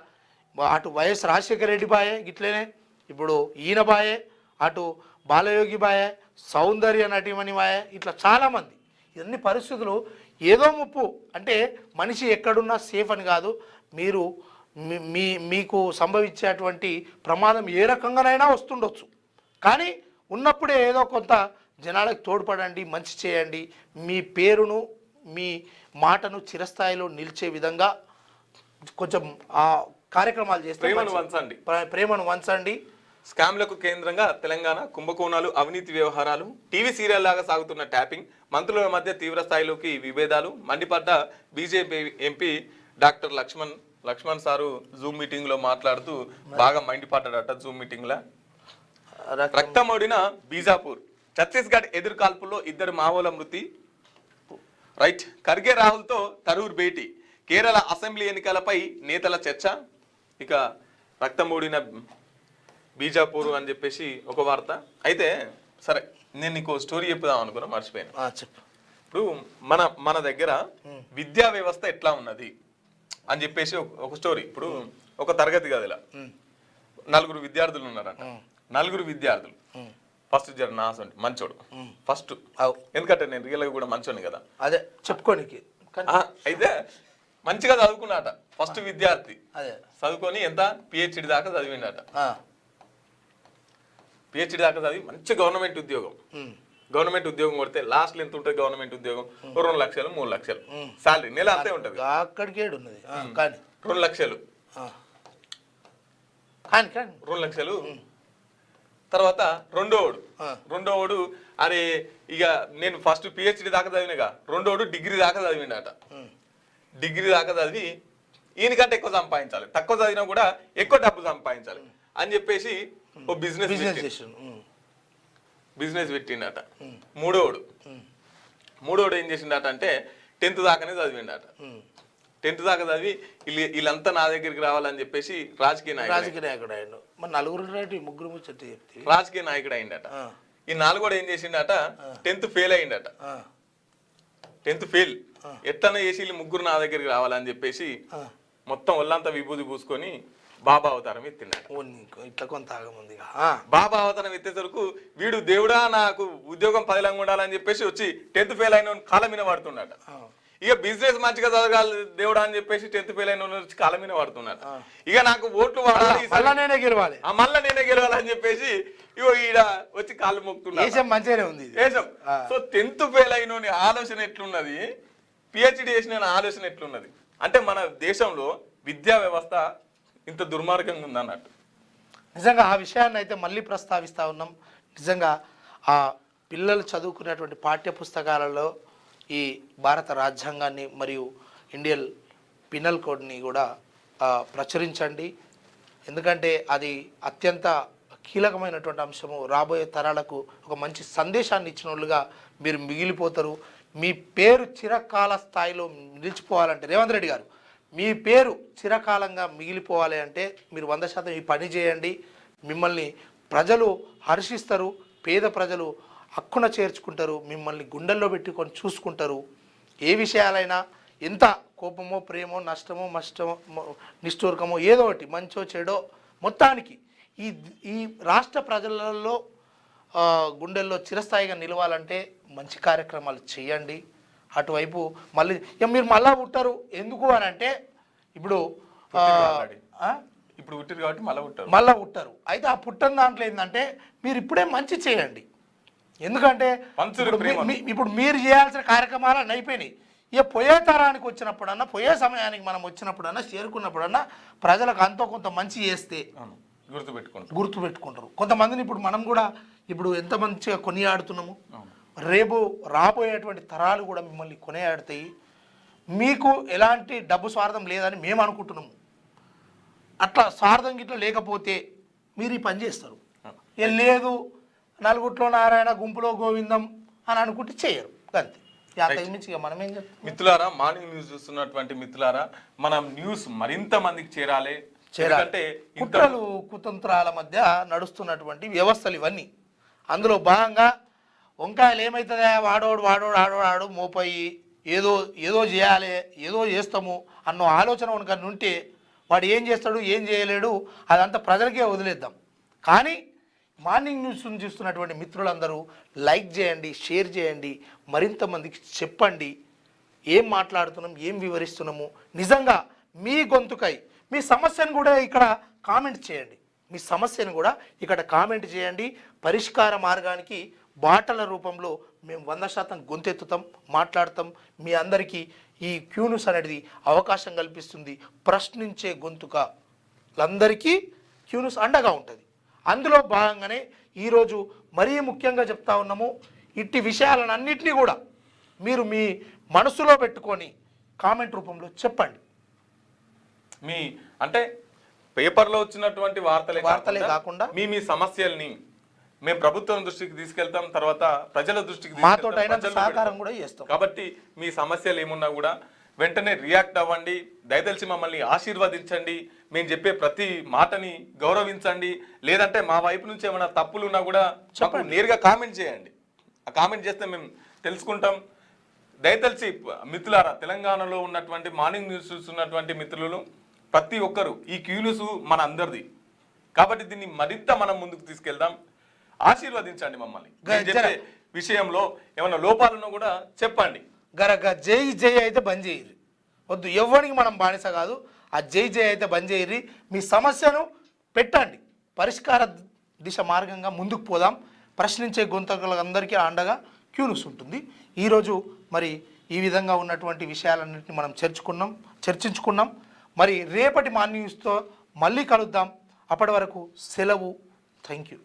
B: అటు వైఎస్ రాజశేఖర రెడ్డి బాయే గిట్లనే, ఇప్పుడు ఈయన బాయే, అటు బాలయోగి బాయే, సౌందర్య నటిమణి బాయే, ఇట్లా చాలామంది. ఇవన్నీ పరిస్థితులు ఏదో ముప్పు అంటే మనిషి ఎక్కడున్నా సేఫ్ అని కాదు. మీరు మీకు సంభవించేటువంటి ప్రమాదం ఏ రకంగానైనా వస్తుండొచ్చు, కానీ ఉన్నప్పుడే ఏదో కొంత జనాలకు తోడ్పడండి, మంచి చేయండి. మీ పేరును మీ మాటను చిరస్థాయిలో నిలిచే విధంగా కొంచెం ఆ కార్యక్రమాలు చేస్తే ప్రేమను వంచండి.
A: స్కామ్లకు కేంద్రంగా తెలంగాణ, కుంభకోణాలు, అవినీతి వ్యవహారాలు, టీవీ సీరియల్ లాగా సాగుతున్న ట్యాపింగ్, మంత్రుల మధ్య తీవ్ర స్థాయిలోకి విభేదాలు, మండిపడ్డ BJP MP doctor Laxman sir zoom meeting లో మాట్లాడుతూ బాగా మండిపడ్డాడట. జూమ్ మీటింగ్ లో రక్తమోడిన బీజాపూర్, ఛత్తీస్గఢ్ ఎదురుకాల్పుల్లో 2 మావోల మృతి. రైట్, ఖర్గే రాహుల్తో తరూర్ భేటీ, కేరళ అసెంబ్లీ ఎన్నికలపై నేతల చర్చ. ఇక రక్తమోడిన బీజాపూర్ అని చెప్పేసి ఒక వార్త. అయితే సరే, నేను నీకు స్టోరీ చెప్పుదాం అనుకున్నా, మర్చిపోయాను.
B: చెప్పు.
A: ఇప్పుడు మన దగ్గర విద్యా వ్యవస్థ ఎట్లా ఉన్నది అని చెప్పేసి ఒక స్టోరీ. ఇప్పుడు ఒక తరగతి గదిలో 4 విద్యార్థులు ఉన్నారంట. 4 విద్యార్థులు ఫస్ట్ మంచోడు ఫస్ట్, ఎందుకంటే నేను రియల్గా కూడా మంచోని కదా,
B: అదే చెప్పుకోనికి.
A: అయితే మంచిగా చదువుకున్నాట ఫస్ట్ విద్యార్థి. చదువుకొని ఎంత పిహెచ్డి దాకా చదివిండట. పిహెచ్డి దాకా చదివి మంచి గవర్నమెంట్ ఉద్యోగం కొడితే లాస్ట్ ఎంత ఉంటుంది గవర్నమెంట్ ఉద్యోగం? 2 లక్షలు 3 లక్షలు శాలరీ, నెల అంతే ఉంటుంది.
B: అక్కడికే ఉన్నది కానీ
A: 2 లక్షలు 2 లక్షలు. తర్వాత రెండోవాడు అరే ఇక నేను ఫస్ట్ పిహెచ్డి దాకా చదివినగా, రెండోడు డిగ్రీ దాకా చదివిండట. డిగ్రీ దాకా చదివి ఈయనకంటే ఎక్కువ సంపాదించాలి, తక్కువ చదివినా కూడా ఎక్కువ డబ్బు సంపాదించాలి అని చెప్పేసి ఓ బిజినెస్ పెట్టిండట. మూడోడు ఏం చేసిండట అంటే 10th దాకానే చదివిండట. 10th దాకా చదివి వీళ్ళంతా నా దగ్గరికి రావాలని చెప్పేసి రాజకీయ నాయకుడు
B: అయ్యాడు. మరి 4 ముగ్గురు
A: రాజకీయ నాయకుడు అయిందట. ఈ 4 ఏం చేసిండట, 10th ఫెయిల్ అయిందట. 10th ఫెయిల్ ఎట్లనే చేసి వీళ్ళు ముగ్గురు నా దగ్గరికి రావాలని చెప్పేసి మొత్తం ఒళ్ళంతా విభూతి పూసుకొని బాబా అవతారం ఎత్తినాడు.
B: ఇట్లా కొంత ఆగముంది.
A: బాబా అవతారం ఎత్తేసరికి వీడు దేవుడా నాకు ఉద్యోగం 10 లక్షలు ఉండాలని చెప్పేసి వచ్చి 10th ఫెయిల్ అయిన కాలం మీద పడుతున్నాడు. ఇక బిజినెస్ మంచిగా చదవాలి దేవుడా అని చెప్పేసి 10th ఫెయిల్ అయిన వచ్చి కాలం మీద పడుతున్నాడు. ఇక నాకు ఓట్లు వాడాలి,
B: మళ్ళా నేనే గెలవాలి,
A: మళ్ళా నేనే గెలవాలని చెప్పేసి ఇగో ఈడ వచ్చి కాళ్ళు మొక్కుతున్నాడు.
B: మంచిగానే ఉంది.
A: సో 10th ఫెయిల్ అయిన ఆలోచన ఎట్లున్నది, పిహెచ్డి చేసిన ఆలోచన ఎట్లున్నది అంటే మన దేశంలో విద్యా వ్యవస్థ ఇంత దుర్మార్గంగా ఉందన్నట్టు.
B: నిజంగా ఆ విషయాన్ని అయితే మళ్ళీ ప్రస్తావిస్తూ ఉన్నాం. నిజంగా ఆ పిల్లలు చదువుకునేటువంటి పాఠ్య పుస్తకాలలో ఈ భారత రాజ్యాంగాన్ని మరియు ఇండియన్ పినల్ కోడ్ని కూడా ప్రచురించండి. ఎందుకంటే అది అత్యంత కీలకమైనటువంటి అంశము. రాబోయే తరాలకు ఒక మంచి సందేశాన్ని ఇచ్చిన వాళ్ళుగా మీరు మిగిలిపోతారు. మీ పేరు చిరకాల స్థాయిలో నిలిచిపోవాలంటే రేవంత్ రెడ్డి గారు మీ పేరు చిరకాలంగా మిగిలిపోవాలి అంటే మీరు 100% ఈ పని చేయండి. మిమ్మల్ని ప్రజలు హర్షిస్తారు, పేద ప్రజలు హక్కున చేర్చుకుంటారు, మిమ్మల్ని గుండెల్లో పెట్టుకొని చూసుకుంటారు. ఏ విషయాలైనా ఎంత కోపమో ప్రేమో నష్టమో నిష్ఠూరకమో ఏదో ఒకటి మంచో చెడో మొత్తానికి ఈ రాష్ట్ర ప్రజలలో గుండెల్లో చిరస్థాయిగా నిలవాలంటే మంచి కార్యక్రమాలు చేయండి. అటువైపు మళ్ళీ మీరు మళ్ళా పుట్టారు ఎందుకు అని అంటే ఇప్పుడు
A: పుట్టారు కాబట్టి
B: మళ్ళా పుట్టారు. అయితే ఆ పుట్టని దాంట్లో ఏంటంటే మీరు ఇప్పుడే మంచి చేయండి. ఎందుకంటే ఇప్పుడు మీరు చేయాల్సిన కార్యక్రమాలు అయిపోయినాయి. ఇక పోయే తరానికి వచ్చినప్పుడన్నా పోయే సమయానికి మనం వచ్చినప్పుడన్నా చేరుకున్నప్పుడన్నా ప్రజలకు అంతో కొంత మంచి చేస్తే గుర్తుపెట్టుకుంటారు. కొంతమందిని ఇప్పుడు మనం కూడా ఇప్పుడు ఎంత మంచిగా కొనియాడుతున్నాము, రేపు రాబోయేటువంటి తరాలు కూడా మిమ్మల్ని కొనియాడుతాయి. మీకు ఎలాంటి డబ్బు స్వార్థం లేదని మేము అనుకుంటున్నాము. అట్లా స్వార్థం గిట్లా లేకపోతే మీరు ఈ పని చేస్తారు. ఏం లేదు నలుగుట్లో నారాయణ గుంపులో గోవిందం అని అనుకుంటే చేయరు. అంతే. మనం ఏం చెప్తాం?
A: మిత్రులారా, మార్నింగ్ న్యూస్ చూస్తున్నటువంటి మిత్రులారా, మనం న్యూస్ మరింత మందికి చేరాలి.
B: కుట్రలు కుతంత్రాల మధ్య నడుస్తున్నటువంటి వ్యవస్థలు ఇవన్నీ. అందులో భాగంగా వంకాయలు ఏమవుతుందా ఆడోడు మోపోయి ఏదో చేయాలి, ఏదో చేస్తాము అన్న ఆలోచన కనుక ఉంటే వాడు ఏం చేస్తాడు ఏం చేయలేడు అదంతా ప్రజలకే వదిలేద్దాం. కానీ మార్నింగ్ న్యూస్ చూస్తున్నటువంటి మిత్రులందరూ లైక్ చేయండి, షేర్ చేయండి, మరింత మందికి చెప్పండి ఏం మాట్లాడుతున్నాం, ఏం వివరిస్తున్నాము. నిజంగా మీ గొంతుకై మీ సమస్యను కూడా ఇక్కడ కామెంట్ చేయండి. మీ సమస్యను కూడా ఇక్కడ కామెంట్ చేయండి. పరిష్కార మార్గానికి బాటల రూపంలో మేము 100% గొంతెత్తుతాం, మాట్లాడతాం. మీ అందరికీ ఈ క్యూ న్యూస్ అనేది అవకాశం కల్పిస్తుంది. ప్రశ్నించే గొంతుకలందరికీ క్యూ న్యూస్ అండగా ఉంటుంది. అందులో భాగంగానే ఈరోజు మరీ ముఖ్యంగా చెప్తా ఉన్నాము, ఇట్టి విషయాలన్నింటినీ కూడా మీరు మీ మనసులో పెట్టుకొని కామెంట్ రూపంలో చెప్పండి.
A: మీ అంటే పేపర్లో వచ్చినటువంటి వార్తలే కాకుండా మీ సమస్యల్ని మేము ప్రభుత్వం దృష్టికి తీసుకెళ్తాం, తర్వాత ప్రజల దృష్టికి
B: సహకారం కూడా చేస్తాం.
A: కాబట్టి మీ సమస్యలు ఏమున్నా కూడా వెంటనే రియాక్ట్ అవ్వండి. దయతలిసి మమ్మల్ని ఆశీర్వదించండి. మేము చెప్పే ప్రతి మాటని గౌరవించండి. లేదంటే మా వైపు నుంచి ఏమైనా తప్పులు ఉన్నా కూడా చెప్పండి, నేరుగా కామెంట్ చేయండి. ఆ కామెంట్ చేస్తే మేము తెలుసుకుంటాం. దయతలిసి మిత్రులారా, తెలంగాణలో ఉన్నటువంటి మార్నింగ్ న్యూస్ చూస్తున్నటువంటి మిత్రులు ప్రతి ఒక్కరు ఈ క్యూ న్యూస్ మన అందరిది కాబట్టి దీన్ని మరింత మనం ముందుకు తీసుకెళ్దాం. ఆశీర్వదించండి మమ్మల్ని. చెప్పే విషయంలో ఏమైనా లోపాలను కూడా చెప్పండి.
B: గరగ జై జై అయితే బంద్ చేయరు, వద్దు ఎవరికి మనం బానిస కాదు. ఆ జై జై అయితే బంద్ చేయరి. మీ సమస్యను పెట్టండి, పరిష్కార దిశ మార్గంగా ముందుకు పోదాం. ప్రశ్నించే గొంతుకలందరికీ అండగా క్యూ న్యూస్ ఉంటుంది. ఈరోజు మరి ఈ విధంగా ఉన్నటువంటి విషయాలన్నింటినీ మనం చర్చించుకున్నాం. మరి రేపటి మార్నింగ్ న్యూస్తో మళ్ళీ కలుద్దాం. అప్పటి వరకు సెలవు. Thank you.